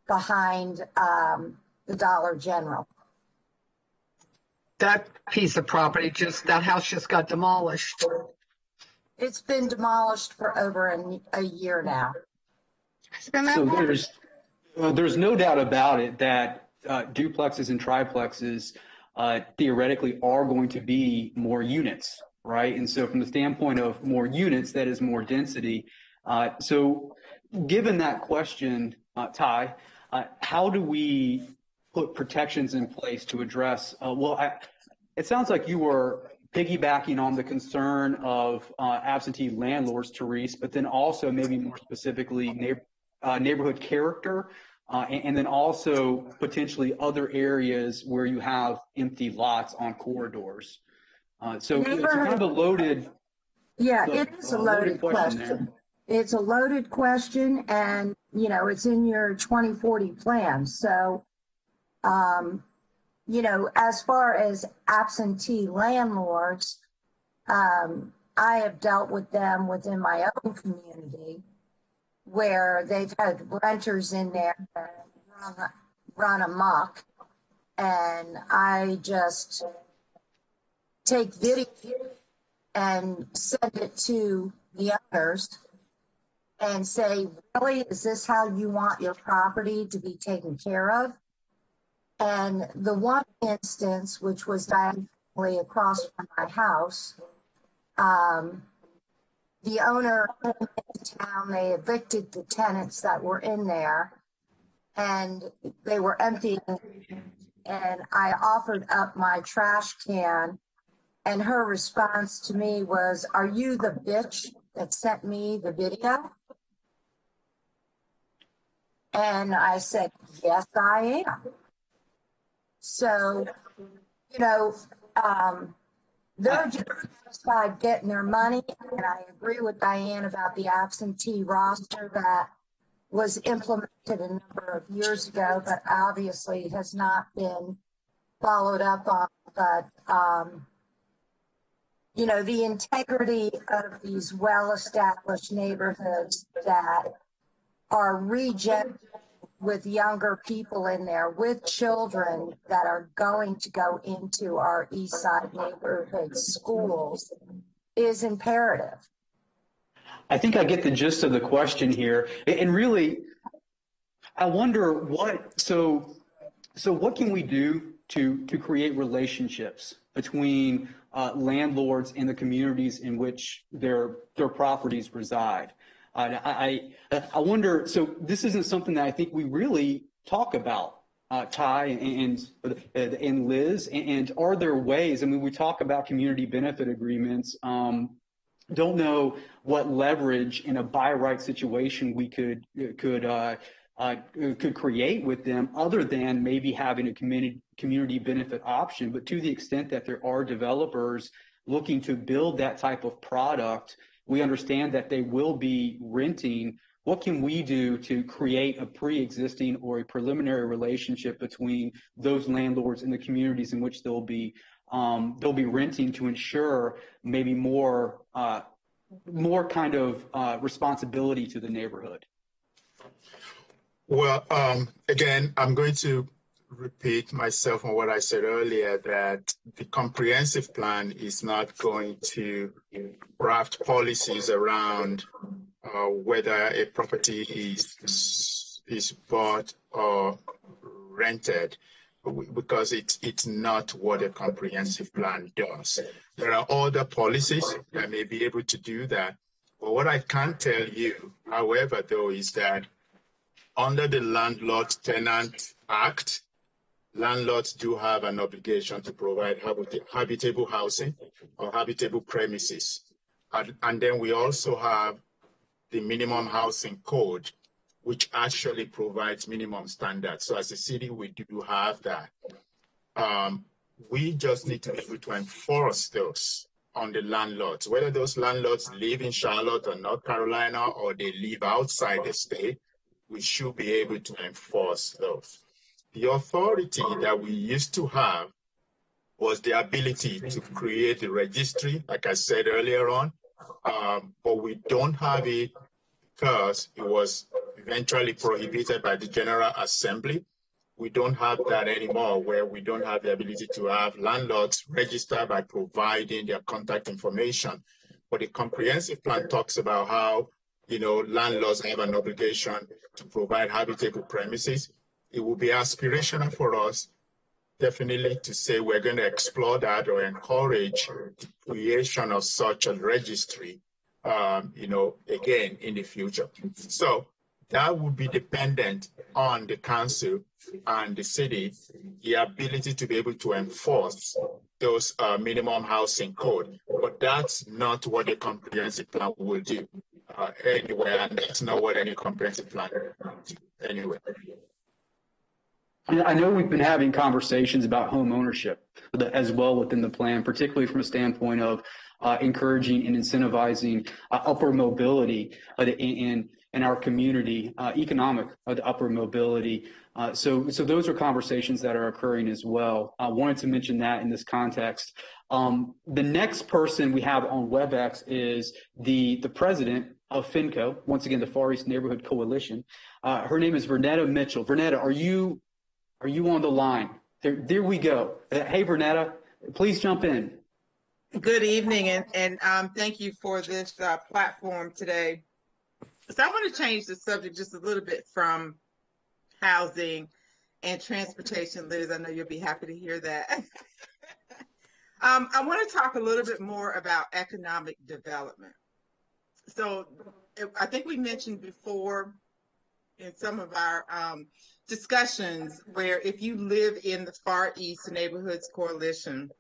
[SPEAKER 5] behind the Dollar General.
[SPEAKER 4] That piece of property, that house just got demolished.
[SPEAKER 5] It's been demolished for over a year now.
[SPEAKER 1] So there's no doubt about it that duplexes and triplexes theoretically are going to be more units, right? And so from the standpoint of more units, that is more density. So given that question, Ty, how do we put protections in place to address, it sounds like you were piggybacking on the concern of absentee landlords, Therese, but then also maybe more specifically neighborhood character, and then also potentially other areas where you have empty lots on corridors. So it's kind of a loaded.
[SPEAKER 5] Yeah, it is a loaded question. It's a loaded question, and it's in your 2040 plan. So, as far as absentee landlords, I have dealt with them within my own community, where they've had renters in there that run amok, and I just take video and send it to the owners and say, really, is this how you want your property to be taken care of? And the one instance, which was diagonally across from my house, the owner came into town, they evicted the tenants that were in there, and they were empty. And I offered up my trash can, and her response to me was, "Are you the bitch that sent me the video?" And I said, "Yes, I am." So, you know, they're just satisfied getting their money. And I agree with Diane about the absentee roster that was implemented a number of years ago, but obviously has not been followed up on. But, you know, the integrity of these well-established neighborhoods that are regenerated with younger people in there, with children that are going to go into our East Side neighborhood schools, is imperative.
[SPEAKER 1] I think I get the gist of the question here. And really, I wonder so what can we do to create relationships between landlords and the communities in which their properties reside? I wonder, so this isn't something that I think we really talk about, Ty and Liz, and are there ways? I mean, we talk about community benefit agreements. Don't know what leverage in a by right situation we could create with them, other than maybe having a community benefit option. But to the extent that there are developers looking to build that type of product, we understand that they will be renting. What can we do to create a pre-existing or a preliminary relationship between those landlords and the communities in which they'll be renting, to ensure maybe more kind of responsibility to the neighborhood?
[SPEAKER 2] Well, again, I'm going to repeat myself on what I said earlier, that the comprehensive plan is not going to craft policies around whether a property is bought or rented, because it's not what a comprehensive plan does. There are other policies that may be able to do that. But what I can tell you, however, though, is that under the Landlord-Tenant Act, landlords do have an obligation to provide habitable housing or habitable premises. And then we also have the Minimum Housing Code, which actually provides minimum standards. So as a city, we do have that. We just need to be able to enforce those on the landlords, whether those landlords live in Charlotte or North Carolina, or they live outside the state. We should be able to enforce those. The authority that we used to have was the ability to create the registry, like I said earlier on, but we don't have it because it was eventually prohibited by the General Assembly. We don't have that anymore, where we don't have the ability to have landlords register by providing their contact information. But the comprehensive plan talks about how, you know, landlords have an obligation to provide habitable premises. It will be aspirational for us, definitely, to say we're going to explore that or encourage the creation of such a registry, you know, again, in the future. So that would be dependent on the council and the city, the ability to be able to enforce those minimum housing code. But that's not what a comprehensive plan will do anyway, and that's not what any comprehensive plan will do anyway.
[SPEAKER 1] I know we've been having conversations about home ownership as well within the plan, particularly from a standpoint of encouraging and incentivizing upward mobility in our community, economic upward mobility. So those are conversations that are occurring as well. I wanted to mention that in this context. The next person we have on WebEx is the president of FinCo, once again, the Far East Neighborhood Coalition. Her name is Vernetta Mitchell. Vernetta, are you on the line? There we go. Hey, Vernetta, please jump in.
[SPEAKER 6] Good evening, and thank you for this platform today. So I want to change the subject just a little bit from housing and transportation. Liz, I know you'll be happy to hear that. I want to talk a little bit more about economic development. So I think we mentioned before in some of our discussions where if you live in the Far East Neighborhoods Coalition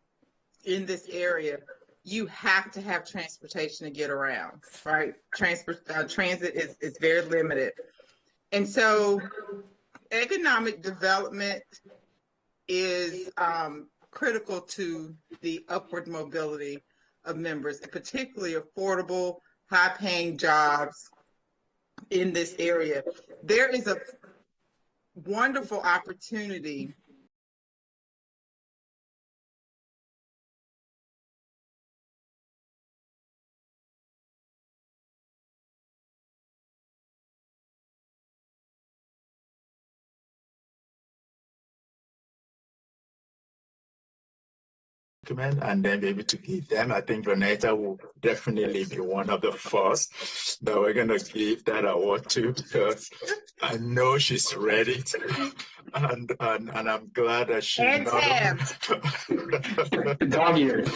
[SPEAKER 6] in this area, you have to have transportation to get around, right? Transit is very limited. And so economic development is critical to the upward mobility of members, particularly affordable, high-paying jobs in this area. There is a wonderful opportunity
[SPEAKER 2] and then be able to give them. I think Renata will definitely be one of the first that we're going to give that award to, because I know she's ready to, and I'm glad that she
[SPEAKER 1] dog ears.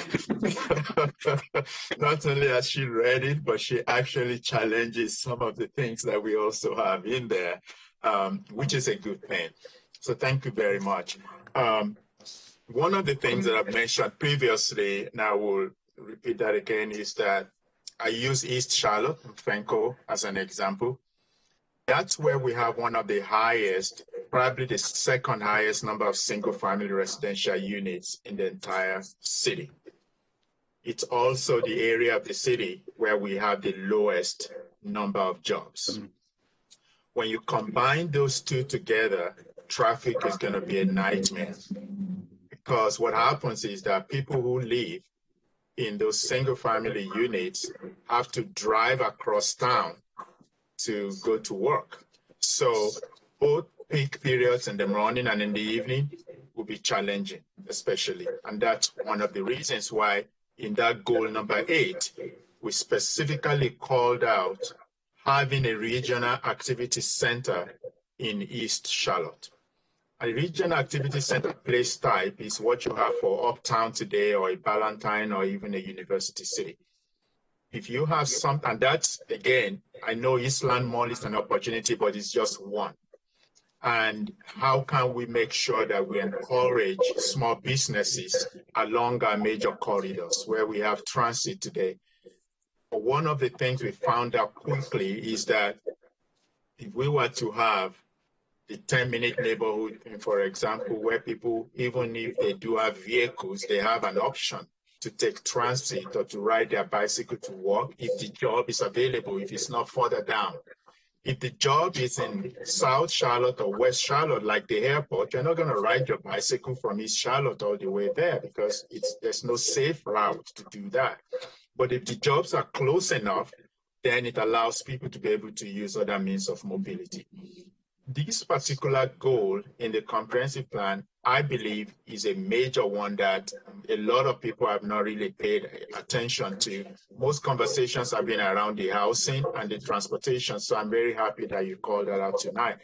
[SPEAKER 2] Not only has she read it, but she actually challenges some of the things that we also have in there, which is a good thing. So thank you very much. One of the things that I've mentioned previously, and I will repeat that again, is that I use East Charlotte, Fenco, as an example. That's where we have one of the highest, probably the second highest number of single-family residential units in the entire city. It's also the area of the city where we have the lowest number of jobs. When you combine those two together, traffic is going to be a nightmare. Because what happens is that people who live in those single-family units have to drive across town to go to work. So both peak periods in the morning and in the evening will be challenging, especially. And that's one of the reasons why in that goal number 8, we specifically called out having a regional activity center in East Charlotte. A regional activity center place type is what you have for Uptown today, or a Ballantyne, or even a University City. If you have something, and that's, again, I know Eastland Mall is an opportunity, but it's just one. And how can we make sure that we encourage small businesses along our major corridors where we have transit today? But one of the things we found out quickly is that if we were to have the 10-minute neighborhood, for example, where people, even if they do have vehicles, they have an option to take transit or to ride their bicycle to work if the job is available, if it's not further down. If the job is in South Charlotte or West Charlotte, like the airport, you're not going to ride your bicycle from East Charlotte all the way there because there's no safe route to do that. But if the jobs are close enough, then it allows people to be able to use other means of mobility. This particular goal in the comprehensive plan, I believe, is a major one that a lot of people have not really paid attention to. Most conversations have been around the housing and the transportation, so I'm very happy that you called that out tonight.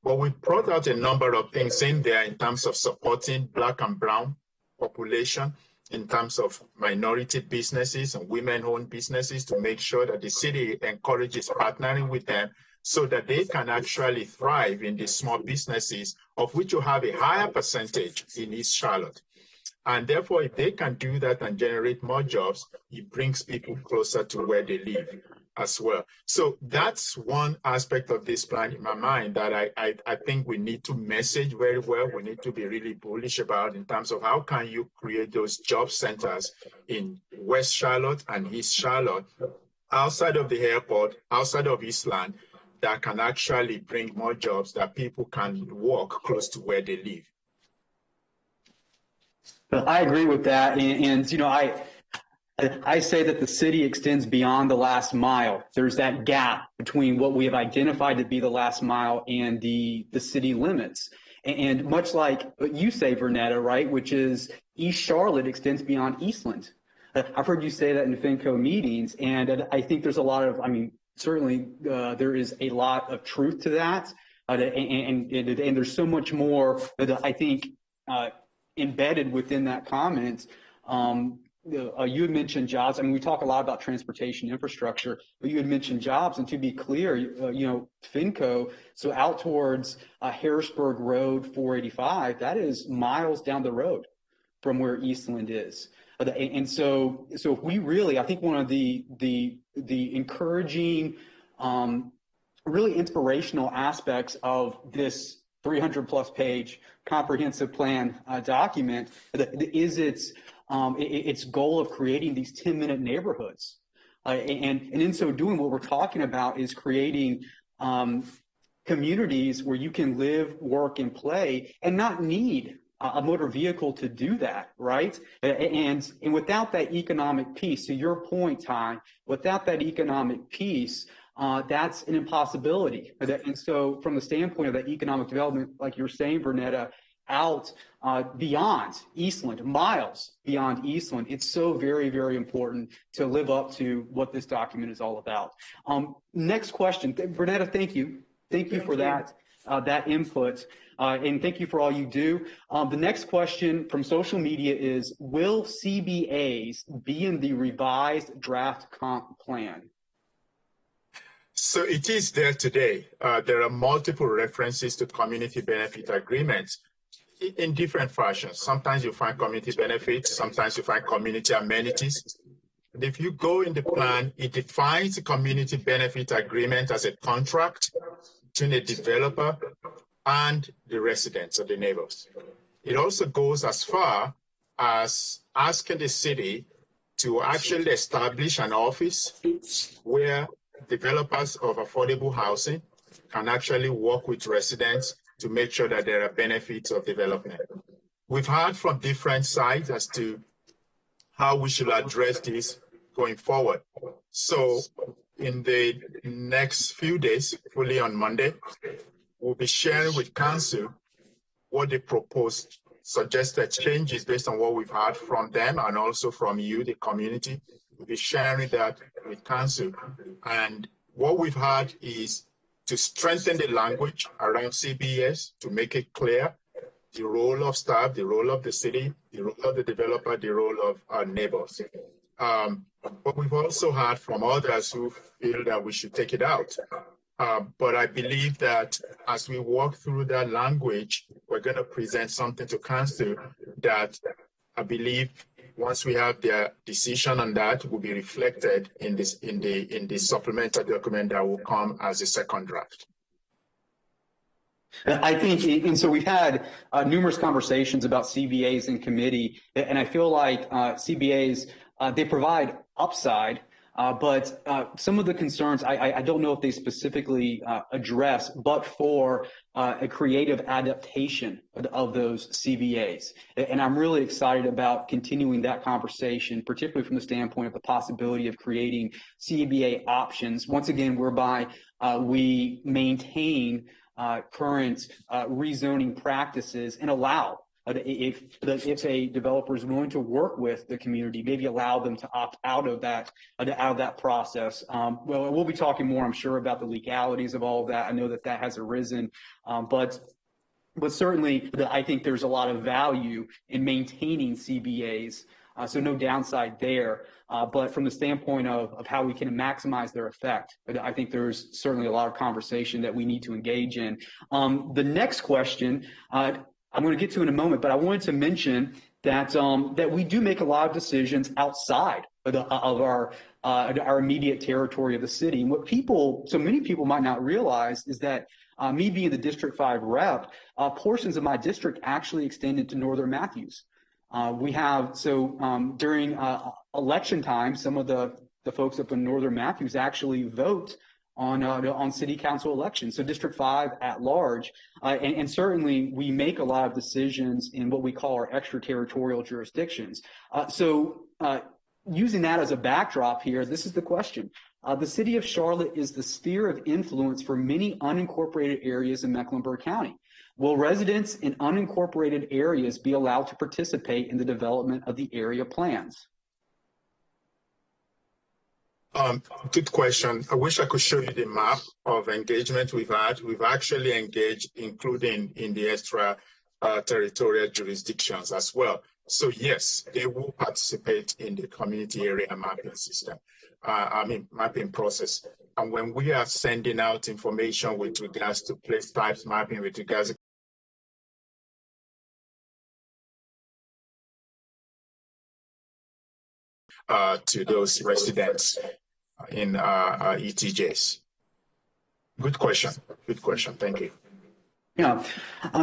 [SPEAKER 2] But we brought out a number of things in there in terms of supporting Black and Brown population, in terms of minority businesses and women-owned businesses, to make sure that the city encourages partnering with them so that they can actually thrive in the small businesses, of which you have a higher percentage in East Charlotte. And therefore, if they can do that and generate more jobs, it brings people closer to where they live as well. So that's one aspect of this plan in my mind that I think we need to message very well. We need to be really bullish about in terms of how can you create those job centers in West Charlotte and East Charlotte, outside of the airport, outside of Eastland, that can actually bring more jobs, that people can work close to where they live.
[SPEAKER 1] I agree with that. And you know, I say that the city extends beyond the last mile. There's that gap between what we have identified to be the last mile and the city limits. And much like what you say, Vernetta, right, which is East Charlotte extends beyond Eastland. I've heard you say that in FinCo meetings, and I think there's a lot of, I mean, certainly there is a lot of truth to that, and there's so much more that I think embedded within that comment you had mentioned jobs. I mean, we talk a lot about transportation infrastructure, but you had mentioned jobs. And to be clear, FinCo, so out towards Harrisburg Road 485, that is miles down the road from where Eastland is. And so if we really, I think one of the encouraging, really inspirational aspects of this 300+ page comprehensive plan document is its goal of creating these 10-minute neighborhoods. And in so doing, what we're talking about is creating communities where you can live, work, and play and not need a motor vehicle to do that, right? And without that economic piece, to your point, Ty, without that economic piece, that's an impossibility. And so from the standpoint of that economic development, like you're saying, Vernetta, out beyond Eastland, miles beyond Eastland, it's so very, very important to live up to what this document is all about. Next question. Vernetta, thank you. Thank you for that input. And thank you for all you do. The next question from social media is, will CBAs be in the revised draft comp plan?
[SPEAKER 2] So it is there today. There are multiple references to community benefit agreements in different fashions. Sometimes you find community benefits, sometimes you find community amenities. And if you go in the plan, it defines a community benefit agreement as a contract between a developer and the residents or the neighbors. It also goes as far as asking the city to actually establish an office where developers of affordable housing can actually work with residents to make sure that there are benefits of development. We've heard from different sides as to how we should address this going forward. So in the next few days, fully on Monday, we'll be sharing with Council what they proposed, suggested changes based on what we've heard from them and also from you, the community. We'll be sharing that with Council. And what we've heard is to strengthen the language around CBS, to make it clear the role of staff, the role of the city, the role of the developer, the role of our neighbors. But we've also heard from others who feel that we should take it out. But I believe that as we walk through that language, we're going to present something to Council that I believe once we have their decision on that, will be reflected in the supplemental document that will come as a second draft.
[SPEAKER 1] I think, and so we've had numerous conversations about CBAs in committee, and I feel like CBAs, they provide upside, but some of the concerns, I don't know if they specifically address, but for a creative adaptation of those CBAs. And I'm really excited about continuing that conversation, particularly from the standpoint of the possibility of creating CBA options, once again, whereby we maintain current rezoning practices and allow, if a developer is willing to work with the community, maybe allow them to opt out of that process. Well, we'll be talking more, I'm sure, about the legalities of all of that. I know that has arisen, but certainly I think there's a lot of value in maintaining CBAs, so no downside there. But from the standpoint of how we can maximize their effect, I think there's certainly a lot of conversation that we need to engage in. The next question, I'm going to get to in a moment, but I wanted to mention that that we do make a lot of decisions outside of our immediate territory of the city. And what so many people might not realize is that me being the District 5 rep, portions of my district actually extend into Northern Matthews. We have, during election time, some of the folks up in Northern Matthews actually vote on city council elections, so District 5 at large, and certainly we make a lot of decisions in what we call our extraterritorial jurisdictions. Using that as a backdrop here, this is the question. The city of Charlotte is the sphere of influence for many unincorporated areas in Mecklenburg County. Will residents in unincorporated areas be allowed to participate in the development of the area plans?
[SPEAKER 2] Good question. I wish I could show you the map of engagement we've had. We've actually engaged, including in the extra territorial jurisdictions as well. So yes, they will participate in the community area mapping system, mapping process. And when we are sending out information with regards to place types mapping, with regards to those residents in ETJs. Good question. Good question. Thank you.
[SPEAKER 1] Yeah.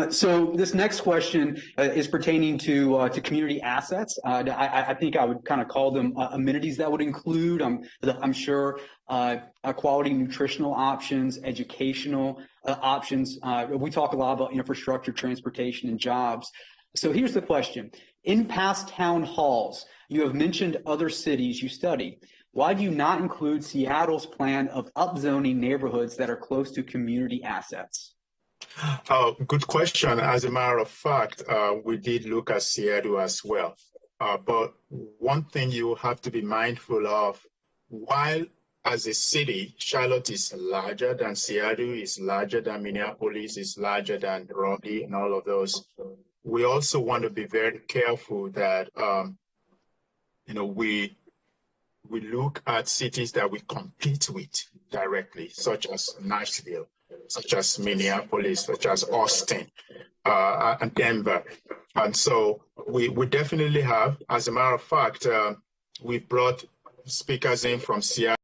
[SPEAKER 1] So this next question is pertaining to community assets. I think I would kind of call them amenities that would include, I'm sure, quality nutritional options, educational options. We talk a lot about infrastructure, transportation, and jobs. So here's the question. In past town halls, you have mentioned other cities you studied. Why do you not include Seattle's plan of upzoning neighborhoods that are close to community assets?
[SPEAKER 2] Good question. As a matter of fact, we did look at Seattle as well. But one thing you have to be mindful of, while as a city, Charlotte is larger than Seattle, is larger than Minneapolis, is larger than Raleigh and all of those, we also want to be very careful that, we look at cities that we compete with directly, such as Nashville, such as Minneapolis, such as Austin, and Denver. And so we definitely have, as a matter of fact, we've brought speakers in from Seattle,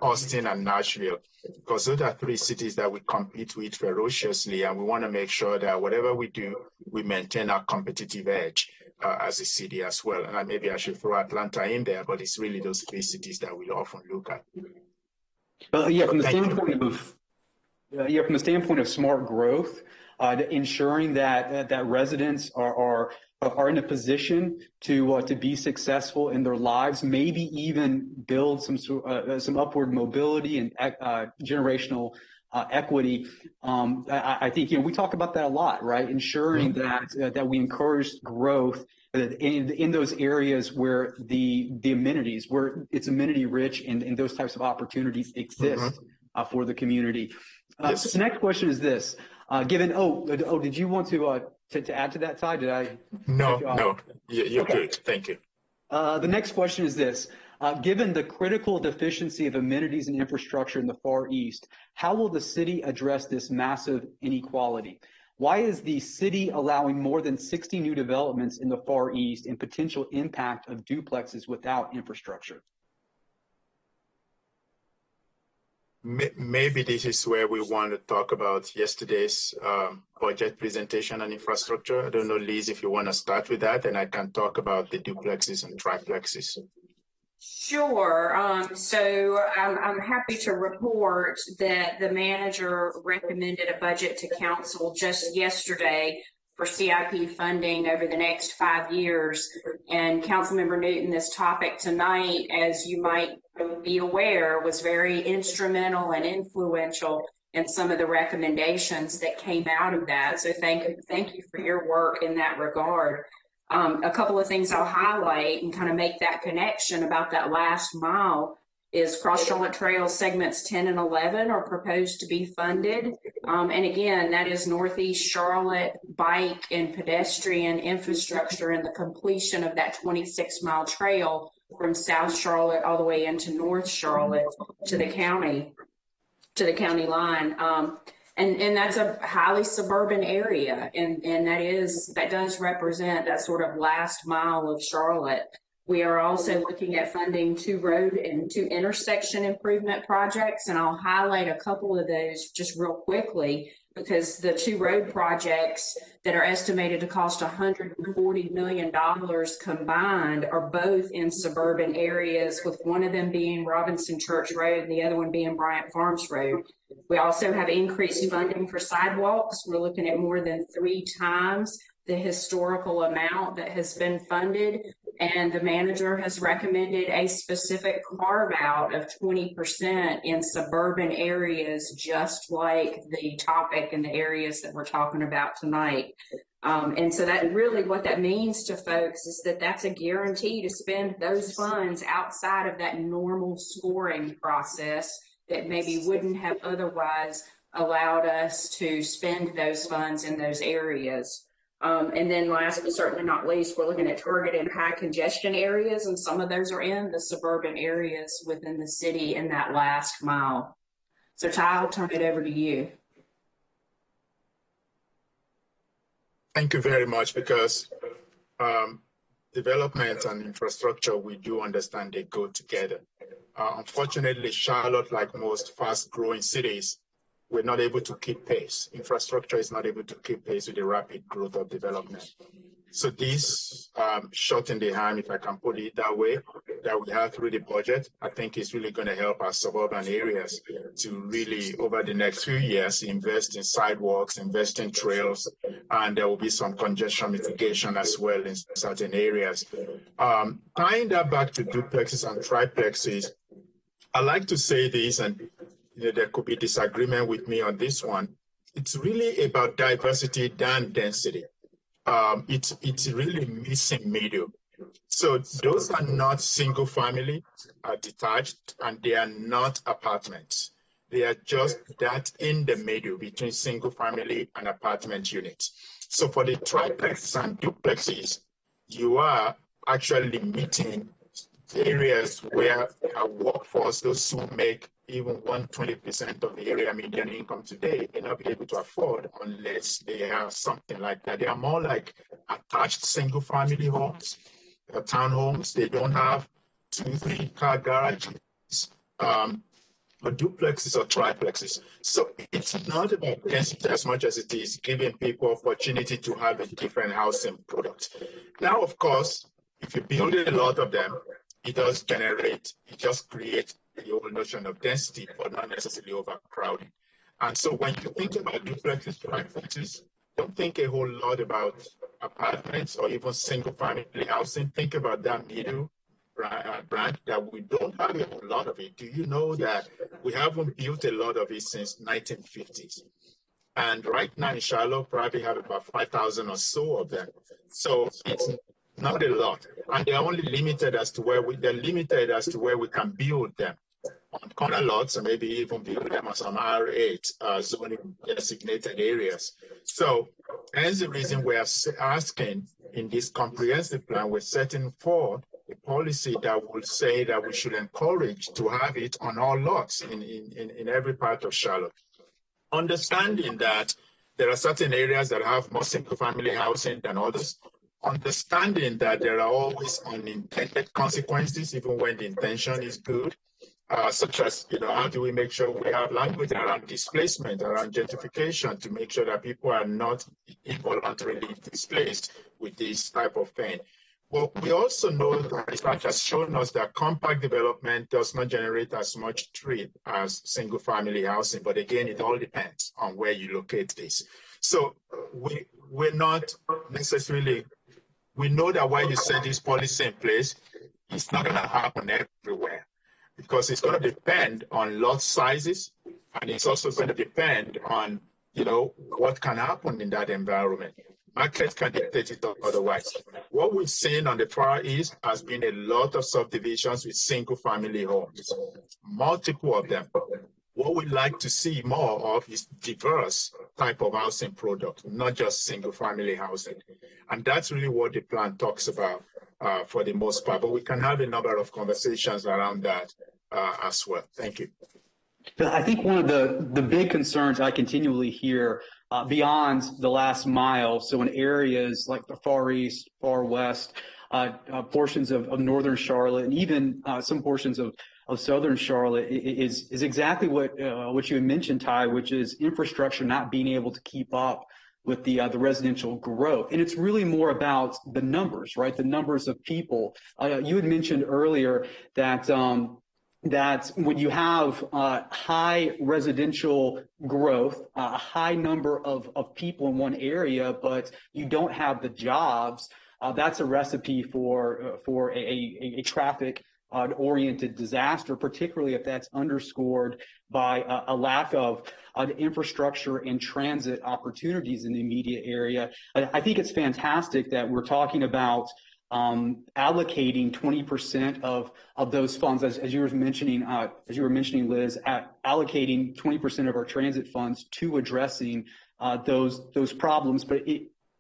[SPEAKER 2] Austin, and Nashville, because those are three cities that we compete with ferociously, and we want to make sure that whatever we do, we maintain our competitive edge as a city as well. And maybe I should throw Atlanta in there, but it's really those three cities that we often look at.
[SPEAKER 1] Yeah, from the standpoint of smart growth, ensuring that residents are in a position to be successful in their lives, maybe even build some upward mobility and generational equity. I think we talk about that a lot, right? Ensuring that we encourage growth in those areas where the amenities, where it's amenity rich, and those types of opportunities exist for the community.
[SPEAKER 2] Yes.
[SPEAKER 1] So the next question is this: given did you want to add to that, Ty? Did I?
[SPEAKER 2] No, you're okay. Good. Thank you.
[SPEAKER 1] The next question is this. Given the critical deficiency of amenities and infrastructure in the Far East, how will the city address this massive inequality? Why is the city allowing more than 60 new developments in the Far East and potential impact of duplexes without infrastructure?
[SPEAKER 2] Maybe this is where we want to talk about yesterday's budget presentation and infrastructure. I don't know, Liz, if you want to start with that, and I can talk about the duplexes and triplexes.
[SPEAKER 3] Sure. So I'm happy to report that the manager recommended a budget to council just yesterday for CIP funding over the next 5 years. And Councilmember Newton, this topic tonight, as you might be aware, was very instrumental and influential in some of the recommendations that came out of that. So thank you for your work in that regard. A couple of things I'll highlight and kind of make that connection about that last mile is Cross Charlotte Trail segments 10 and 11 are proposed to be funded. And again, that is Northeast Charlotte bike and pedestrian infrastructure and the completion of that 26-mile trail from South Charlotte all the way into North Charlotte to the county line. And that's a highly suburban area, and that does represent that sort of last mile of Charlotte. We are also looking at funding 2 road and 2 intersection improvement projects, and I'll highlight a couple of those just real quickly, because the 2 road projects that are estimated to cost $140 million combined are both in suburban areas, with one of them being Robinson Church Road and the other one being Bryant Farms Road. We also have increased funding for sidewalks. We're looking at more than 3 times the historical amount that has been funded, and the manager has recommended a specific carve out of 20% in suburban areas, just like the topic in the areas that we're talking about tonight. And so that really what that means to folks is that that's a guarantee to spend those funds outside of that normal scoring process that maybe wouldn't have otherwise allowed us to spend those funds in those areas. And then last but certainly not least, we're looking at targeted high congestion areas, and some of those are in the suburban areas within the city in that last mile. So Ty, I'll turn it over to you.
[SPEAKER 2] Thank you very much, because development and infrastructure, we do understand they go together. Unfortunately, Charlotte, like most fast-growing cities, we're not able to keep pace. Infrastructure is not able to keep pace with the rapid growth of development. So this shot in the hand, if I can put it that way, that we have through the budget, I think is really going to help our suburban areas to really, over the next few years, invest in sidewalks, invest in trails, and there will be some congestion mitigation as well in certain areas. Tying that back to duplexes and triplexes, I like to say this, and there could be disagreement with me on this one. It's really about diversity than density. It's really missing middle. So those are not single family, are detached, and they are not apartments. They are just that in the middle between single family and apartment units. So for the triplexes and duplexes, you are actually limiting areas where a workforce, those who make even 120% of the area median income today, may not be able to afford unless they have something like that. They are more like attached single family homes, townhomes. They don't have 2-3 car garages, or duplexes or triplexes. So it's not about density as much as it is giving people opportunity to have a different housing product. Now, of course, if you build a lot of them, it does generate, it just creates the whole notion of density, but not necessarily overcrowding. And so when you think about duplexes, triplexes, don't think a whole lot about apartments or even single family housing. Think about that middle branch that we don't have a whole lot of it. Do you know that we haven't built a lot of it since 1950s? And right now in Charlotte, probably have about 5,000 or so of them. So it's not a lot, and they're only limited as to where we can build them on corner lots, or maybe even build them on some R8 zoning designated areas. So hence the reason we are asking in this comprehensive plan, we're setting forward a policy that will say that we should encourage to have it on all lots in every part of Charlotte. Understanding that there are certain areas that have more single family housing than others, understanding that there are always unintended consequences, even when the intention is good, such as, how do we make sure we have language around displacement, around gentrification, to make sure that people are not involuntarily displaced with this type of pain. Well, we also know that research has shown us that compact development does not generate as much trade as single family housing, but again, it all depends on where you locate this. So we're not necessarily, we know that while you set this policy in place, it's not going to happen everywhere, because it's going to depend on lot sizes, and it's also going to depend on, what can happen in that environment. Markets can dictate it otherwise. What we've seen on the Far East has been a lot of subdivisions with single family homes, multiple of them. What we'd like to see more of is diverse type of housing product, not just single family housing. And that's really what the plan talks about for the most part. But we can have a number of conversations around that as well. Thank you.
[SPEAKER 1] I think one of the big concerns I continually hear beyond the last mile, so in areas like the Far East, Far West, portions of northern Charlotte, and even some portions of southern Charlotte, is exactly what you had mentioned, Ty, which is infrastructure not being able to keep up with the residential growth. And it's really more about the numbers, right? The numbers of people. You had mentioned earlier that that when you have high residential growth, a high number of people in one area, but you don't have the jobs, that's a recipe for a traffic oriented disaster, particularly if that's underscored by a lack of infrastructure and transit opportunities in the immediate area. I think it's fantastic that we're talking about allocating 20% of those funds, as you were mentioning, Liz, allocating 20% of our transit funds to addressing those problems. But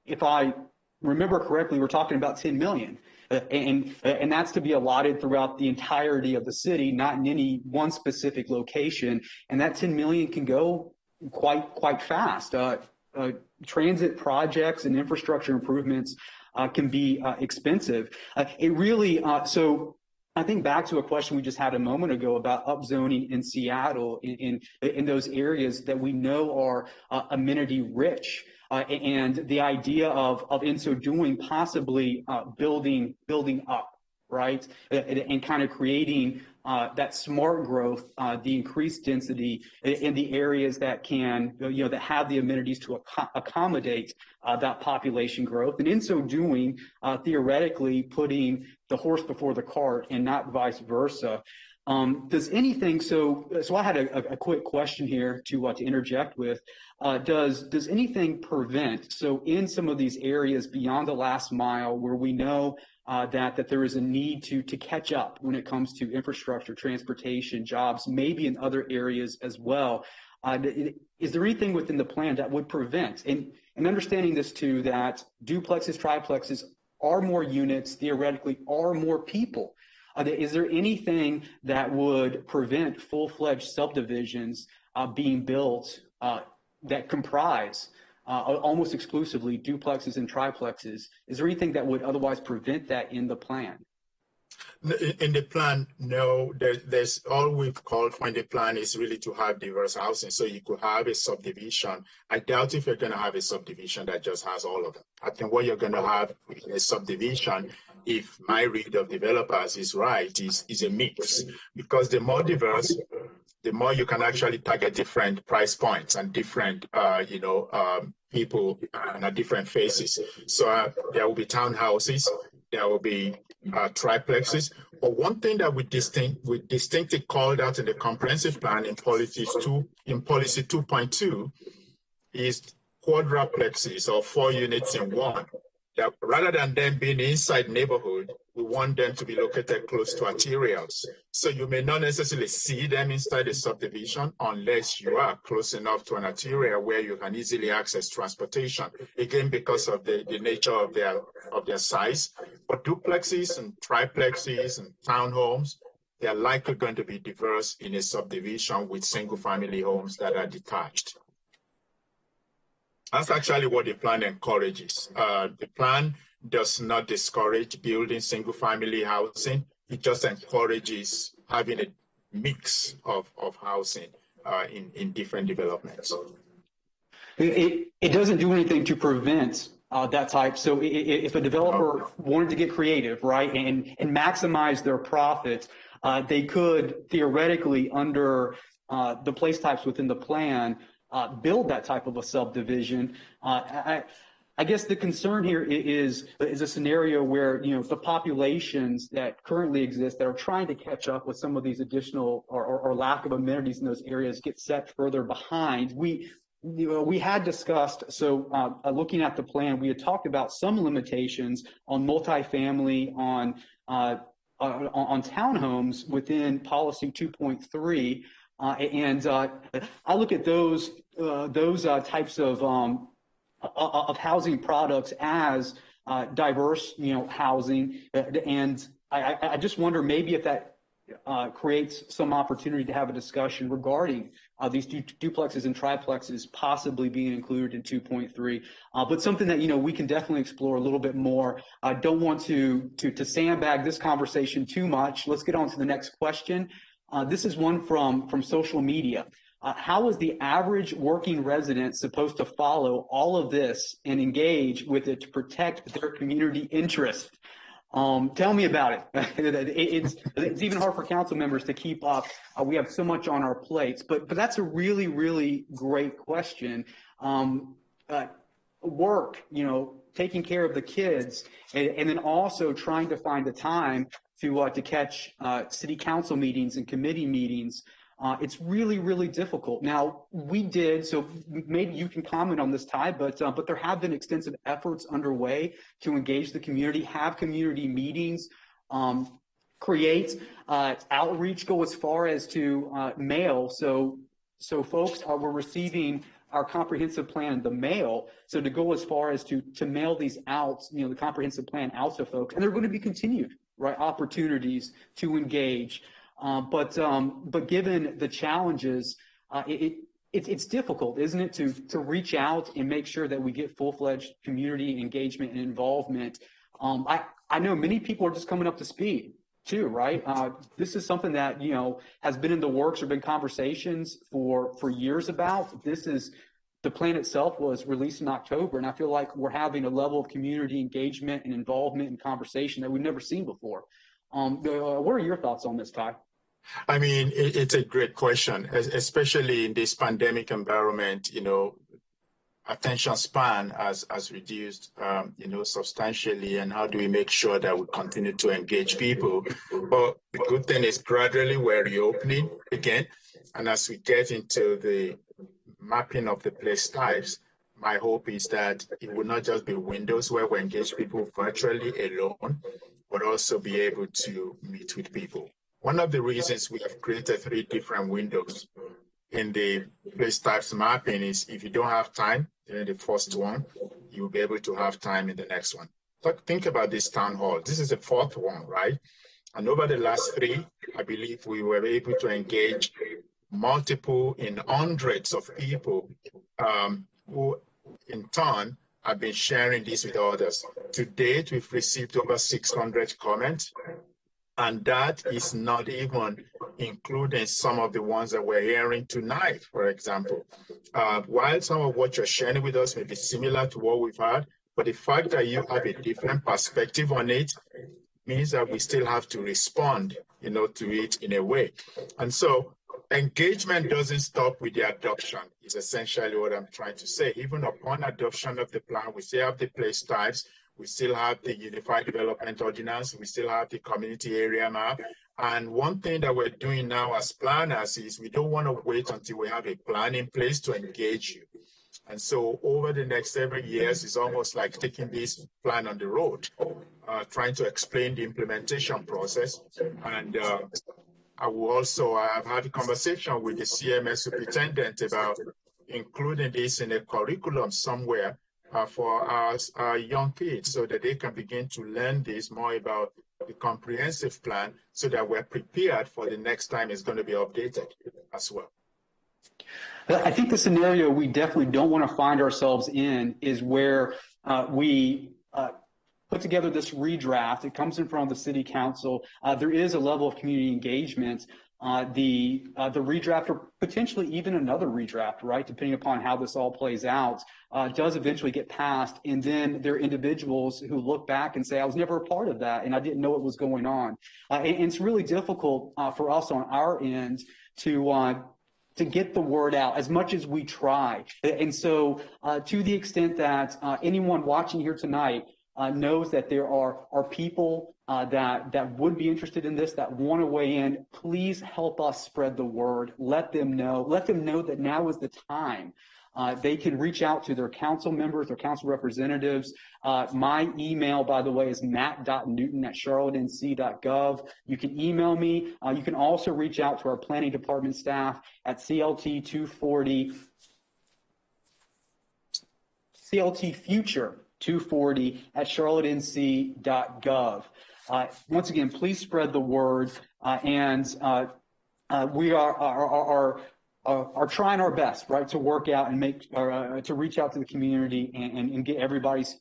[SPEAKER 1] if I remember correctly, we're talking about 10 million. And that's to be allotted throughout the entirety of the city, not in any one specific location. And that 10 million can go quite fast. Transit projects and infrastructure improvements can be expensive. It really, so I think back to a question we just had a moment ago about upzoning in Seattle in those areas that we know are amenity rich. And the idea of in so doing possibly building up, right, and kind of creating that smart growth, the increased density in the areas that can, that have the amenities to accommodate that population growth, and in so doing, theoretically putting the horse before the cart and not vice versa. Does anything, so I had a quick question here to interject with. Does anything prevent, so in some of these areas beyond the last mile where we know that there is a need to catch up when it comes to infrastructure, transportation, jobs, maybe in other areas as well, is there anything within the plan that would prevent, and understanding this too, that duplexes, triplexes are more units, theoretically are more people? Is there anything that would prevent full-fledged subdivisions being built that comprise almost exclusively duplexes and triplexes? Is there anything that would otherwise prevent that in the plan?
[SPEAKER 2] In the plan, no. There's all we've called for in the plan is really to have diverse housing. So you could have a subdivision. I doubt if you're going to have a subdivision that just has all of them. I think what you're going to have in a subdivision, if my read of developers is right, is a mix. Because the more diverse, the more you can actually target different price points and different, people and at different phases. So there will be townhouses, there will be triplexes. But one thing that we distinctly called out in the comprehensive plan in policy 2.2 is quadruplexes, or 4 units in one. That rather than them being inside neighborhood, we want them to be located close to arterials. So you may not necessarily see them inside a subdivision unless you are close enough to an arterial where you can easily access transportation. Again, because of the nature of their size. But duplexes and triplexes and townhomes, they're likely going to be diverse in a subdivision with single-family homes that are detached. That's actually what the plan encourages. The plan does not discourage building single-family housing. It just encourages having a mix of housing in different developments.
[SPEAKER 1] It doesn't do anything to prevent that type. So if a developer wanted to get creative, right, and maximize their profits, they could theoretically, under the place types within the plan, build that type of a subdivision. I guess the concern here is a scenario where, the populations that currently exist that are trying to catch up with some of these additional or lack of amenities in those areas get set further behind. We had discussed, looking at the plan, we had talked about some limitations on multifamily, on townhomes within policy 2.3. And I look at those types of housing products as diverse, housing, and I just wonder maybe if that creates some opportunity to have a discussion regarding these duplexes and triplexes possibly being included in 2.3, but something that we can definitely explore a little bit more. I don't want to sandbag this conversation too much. Let's get on to the next question. This is one from social media. How is the average working resident supposed to follow all of this and engage with it to protect their community interest? Tell me about it. It's even hard for council members to keep up. We have so much on our plates, but that's a really, really great question. Work, taking care of the kids, and then also trying to find the time to catch city council meetings and committee meetings. it's really, really difficult. Now, we did, so maybe you can comment on this, Ty, but there have been extensive efforts underway to engage the community, have community meetings, create outreach, go as far as to mail. So folks were receiving our comprehensive plan in the mail. So to go as far as to mail these out, the comprehensive plan out to folks, and there are going to be continued, right, opportunities to engage. But given the challenges, it's difficult, isn't it, to reach out and make sure that we get full-fledged community engagement and involvement. I know many people are just coming up to speed too, right? This is something that, has been in the works or been conversations for years about. The plan itself was released in October, and I feel like we're having a level of community engagement and involvement and conversation that we've never seen before. What are your thoughts on this, Ty?
[SPEAKER 2] I mean, it's a great question, especially in this pandemic environment. Attention span has reduced, substantially, and how do we make sure that we continue to engage people? But the good thing is gradually we're reopening again, and as we get into the mapping of the place types, my hope is that it will not just be windows where we engage people virtually alone, but also be able to meet with people. One of the reasons we have created 3 different windows in the place types mapping is if you don't have time in the first one, you'll be able to have time in the next one. Think about this town hall. This is the 4th one, right? And over the last 3, I believe we were able to engage multiple in hundreds of people who in turn have been sharing this with others. To date, we've received over 600 comments, and that is not even including some of the ones that we're hearing tonight, for example. While some of what you're sharing with us may be similar to what we've had, but the fact that you have a different perspective on it means that we still have to respond, to it in a way. And so engagement doesn't stop with the adoption, is essentially what I'm trying to say. Even upon adoption of the plan, we still have the place types, we still have the Unified Development Ordinance, we still have the community area map. And one thing that we're doing now as planners is we don't want to wait until we have a plan in place to engage you. And so over the next several years, it's almost like taking this plan on the road, trying to explain the implementation process. And I will also have had a conversation with the CMS superintendent about including this in a curriculum somewhere for our young kids so that they can begin to learn this more about the comprehensive plan so that we're prepared for the next time it's going to be updated as well.
[SPEAKER 1] I think the scenario we definitely don't want to find ourselves in is where we put together this redraft. It comes in front of the city council. There is a level of community engagement. The redraft, or potentially even another redraft, right, depending upon how this all plays out, does eventually get passed. And then there are individuals who look back and say, I was never a part of that and I didn't know what was going on. And it's really difficult for us on our end to get the word out as much as we try. And so to the extent that anyone watching here tonight knows that there are people that would be interested in this, that want to weigh in, please help us spread the word. Let them know that now is the time. They can reach out to their council members, their council representatives. My email, by the way, is matt.newton@charlottenc.gov. You can email me. You can also reach out to our planning department staff at CLT Future 240 at charlottenc.gov. Once again, please spread the word, and we are trying our best, right, to work out and to reach out to the community and get everybody's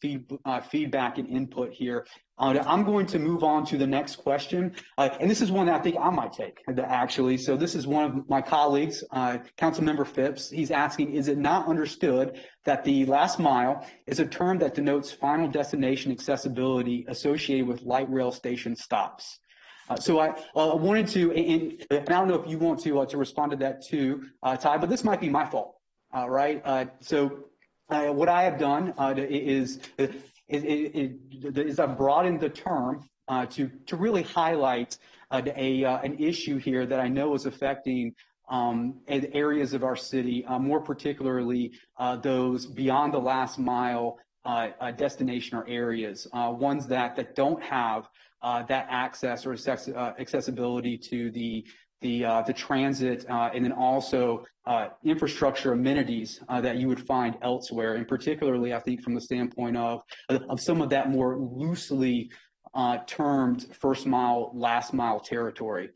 [SPEAKER 1] feedback and input here. I'm going to move on to the next question, and this is one that I think I might take, actually. So this is one of my colleagues, Councilmember Phipps. He's asking, is it not understood that the last mile is a term that denotes final destination accessibility associated with light rail station stops? So I wanted to, and I don't know if you want to respond to that too, Ty, but this might be my fault, right? So what I have done is I've broadened the term to really highlight an issue here that I know is affecting in areas of our city, more particularly those beyond the last mile destination or areas, ones that don't have that access or accessibility to the transit and then also infrastructure amenities that you would find elsewhere, and particularly I think from the standpoint of some of that more loosely termed first mile, last mile territory.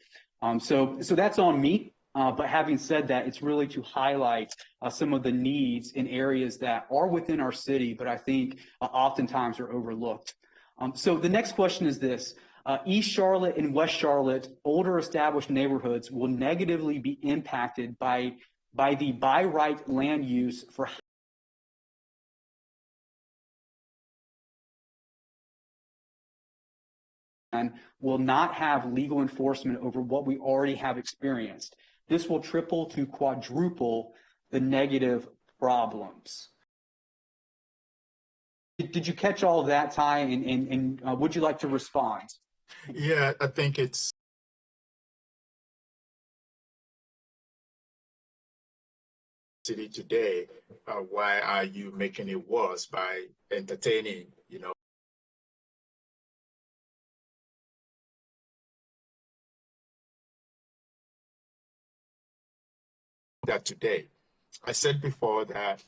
[SPEAKER 1] So that's on me. But having said that, it's really to highlight some of the needs in areas that are within our city, but I think oftentimes are overlooked. So the next question is this. East Charlotte and West Charlotte, older established neighborhoods, will negatively be impacted by the by right land use for and will not have legal enforcement over what we already have experienced. This will triple to quadruple the negative problems. Did you catch all of that, Ty? And would you like to respond?
[SPEAKER 2] Yeah, I think it's city today. Why are you making it worse by entertaining, that today? I said before that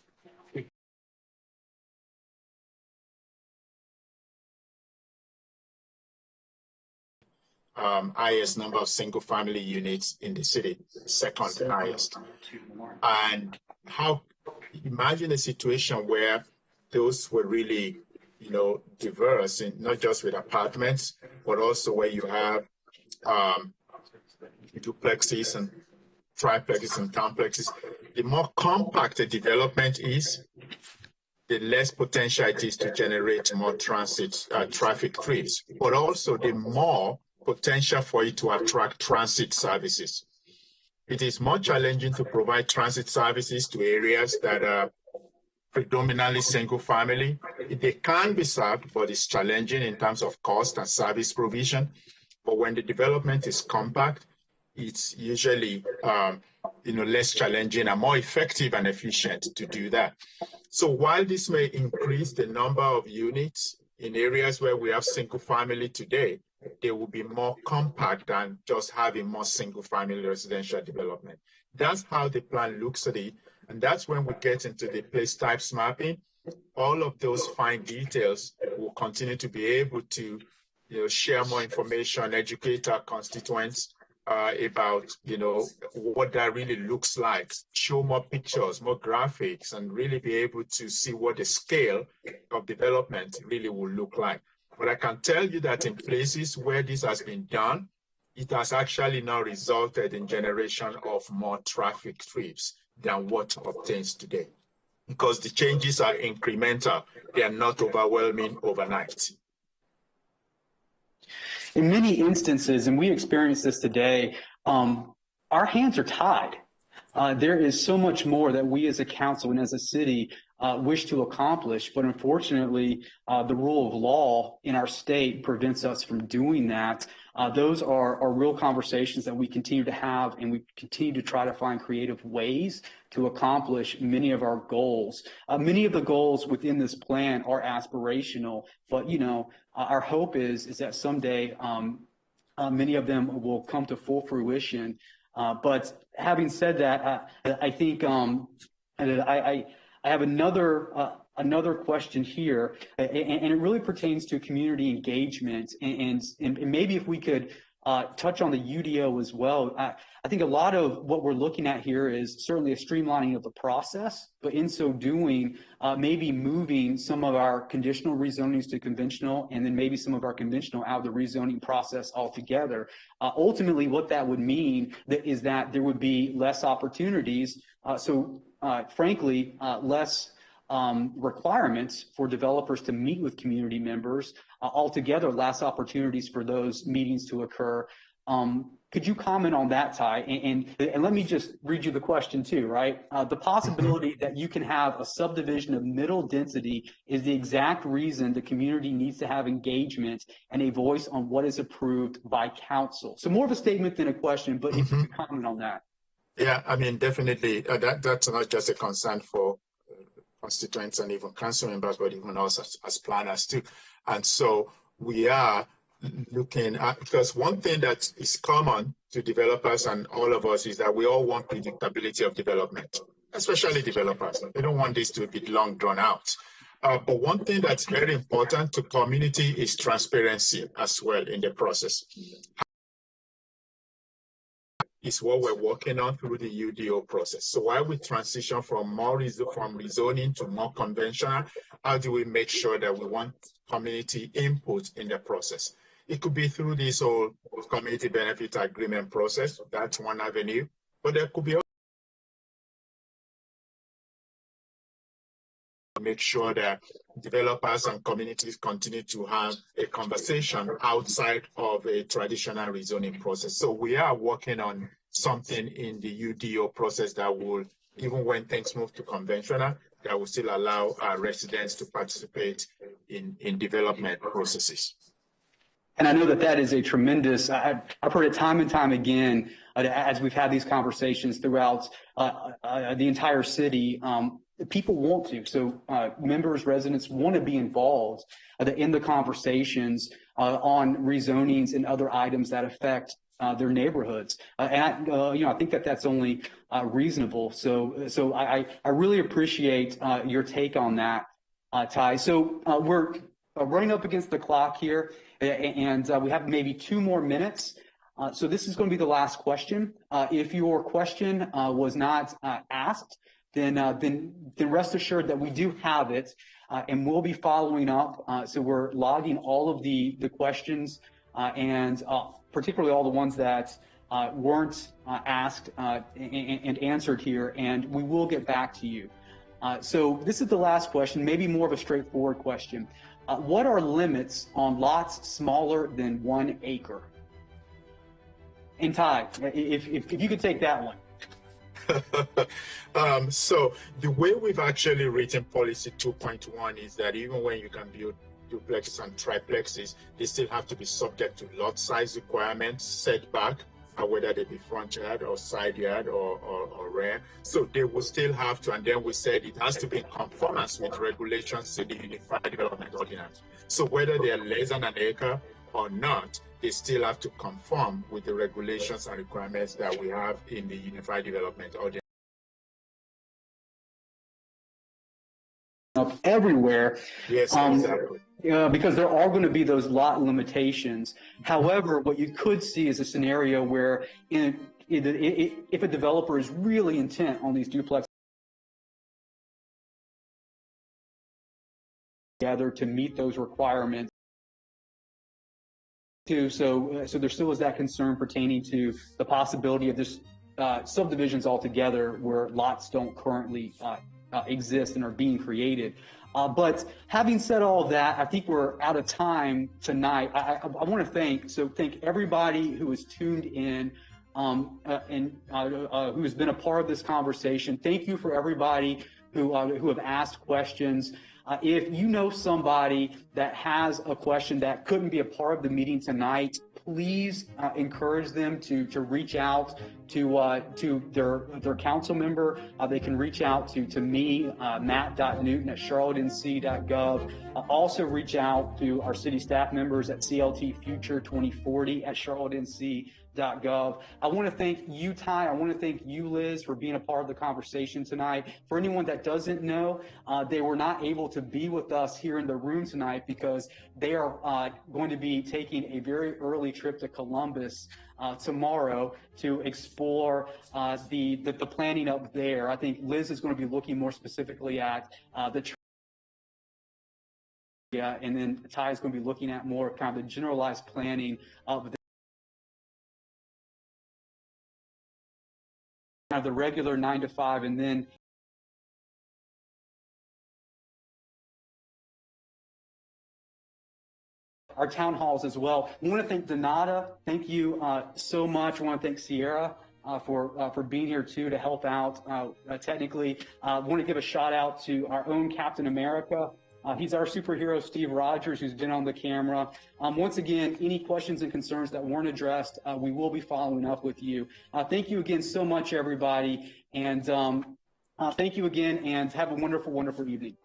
[SPEAKER 2] highest number of single-family units in the city, second highest. And imagine a situation where those were really, diverse, in, not just with apartments, but also where you have duplexes and triplexes and complexes. The more compact a development is, the less potential it is to generate more traffic trips, but also the more potential for it to attract transit services. It is more challenging to provide transit services to areas that are predominantly single family. They can be served, but it's challenging in terms of cost and service provision. But when the development is compact, it's usually less challenging and more effective and efficient to do that. So while this may increase the number of units in areas where we have single family today, they will be more compact than just having more single family residential development. That's how the plan looks at it. And that's when we get into the place types mapping. All of those fine details will continue to be able to share more information, educate our constituents about what that really looks like, show more pictures, more graphics, and really be able to see what the scale of development really will look like. But I can tell you that in places where this has been done, it has actually now resulted in generation of more traffic trips than what obtains today, because the changes are incremental. They are not overwhelming overnight.
[SPEAKER 1] In many instances, and we experience this today, our hands are tied. There is so much more that we as a council and as a city wish to accomplish, but unfortunately, the rule of law in our state prevents us from doing that. Those are real conversations that we continue to have, and we continue to try to find creative ways to accomplish many of our goals. Many of the goals within this plan are aspirational, but our hope is that someday many of them will come to full fruition. But having said that, I think I have another question here, and it really pertains to community engagement, and maybe if we could touch on the UDO as well. I think a lot of what we're looking at here is certainly a streamlining of the process, but in so doing, maybe moving some of our conditional rezonings to conventional, and then maybe some of our conventional out of the rezoning process altogether. Ultimately, what that would mean is that there would be less opportunities, frankly, less requirements for developers to meet with community members, altogether less opportunities for those meetings to occur. Could you comment on that, Ty? And let me just read you the question too, right? The possibility that you can have a subdivision of middle density is the exact reason the community needs to have engagement and a voice on what is approved by council. So more of a statement than a question, but if you could comment on that.
[SPEAKER 2] Yeah, I mean, definitely that's not just a concern for constituents and even council members, but even us as planners too. And so we are looking at, because one thing that is common to developers and all of us is that we all want predictability of development, especially developers. They don't want this to be long drawn out. But one thing that's very important to community is transparency as well in the process. Is what we're working on through the UDO process. So while we transition from rezoning to more conventional, how do we make sure that we want community input in the process? It could be through this whole community benefit agreement process. That's one avenue, but there could be make sure that developers and communities continue to have a conversation outside of a traditional rezoning process. So we are working on something in the UDO process that will, even when things move to conventional, that will still allow our residents to participate in development processes.
[SPEAKER 1] And I know that that is a tremendous, I've heard it time and time again as we've had these conversations throughout the entire city. People want to, so members, residents want to be involved in the conversations on rezonings and other items that affect their neighborhoods. And I think that that's only reasonable. So I really appreciate your take on that, Ty. So we're running up against the clock here, and we have maybe 2 more minutes. So this is going to be the last question. If your question was not asked, then rest assured that we do have it, and we'll be following up. So we're logging all of the questions and particularly all the ones that weren't asked and answered here, and we will get back to you. So this is the last question, maybe more of a straightforward question. What are limits on lots smaller than 1 acre? And Ty, if you could take that one.
[SPEAKER 2] So the way we've actually written policy 2.1 is that even when you can build duplexes and triplexes, they still have to be subject to lot size requirements, setback, whether they be front yard or side yard or rear. So they will still have to, and then we said it has to be in conformance with regulations in the Unified Development Ordinance. So whether they are less than 1 acre or not, they still have to conform with the regulations and requirements that we have in the Unified Development Ordinance.
[SPEAKER 1] Up everywhere.
[SPEAKER 2] Yes, exactly.
[SPEAKER 1] Because there are going to be those lot limitations. However, what you could see is a scenario where if a developer is really intent on these duplexes together to meet those requirements, so there still is that concern pertaining to the possibility of just subdivisions altogether where lots don't currently exist and are being created. But having said all of that, I think we're out of time tonight. I want to thank everybody who has tuned in and who has been a part of this conversation. Thank you for everybody who have asked questions. If you know somebody that has a question that couldn't be a part of the meeting tonight, please encourage them to reach out to their council member. They can reach out to me, matt.newton@charlottenc.gov. Also reach out to our city staff members at CLT Future 2040 at charlottenc.gov. I want to thank you, Ty. I want to thank you, Liz, for being a part of the conversation tonight. For anyone that doesn't know, they were not able to be with us here in the room tonight because they are going to be taking a very early trip to Columbus tomorrow to explore the planning up there. I think Liz is going to be looking more specifically at and then Ty is going to be looking at more kind of the generalized planning of the regular 9 to 5, and then our town halls as well. I want to thank Donata. Thank you so much. I want to thank Sierra for being here too to help out technically. I want to give a shout out to our own Captain America, He's our superhero, Steve Rogers, who's been on the camera. Once again, any questions and concerns that weren't addressed, we will be following up with you. Thank you again so much, everybody. And thank you again, and have a wonderful, wonderful evening.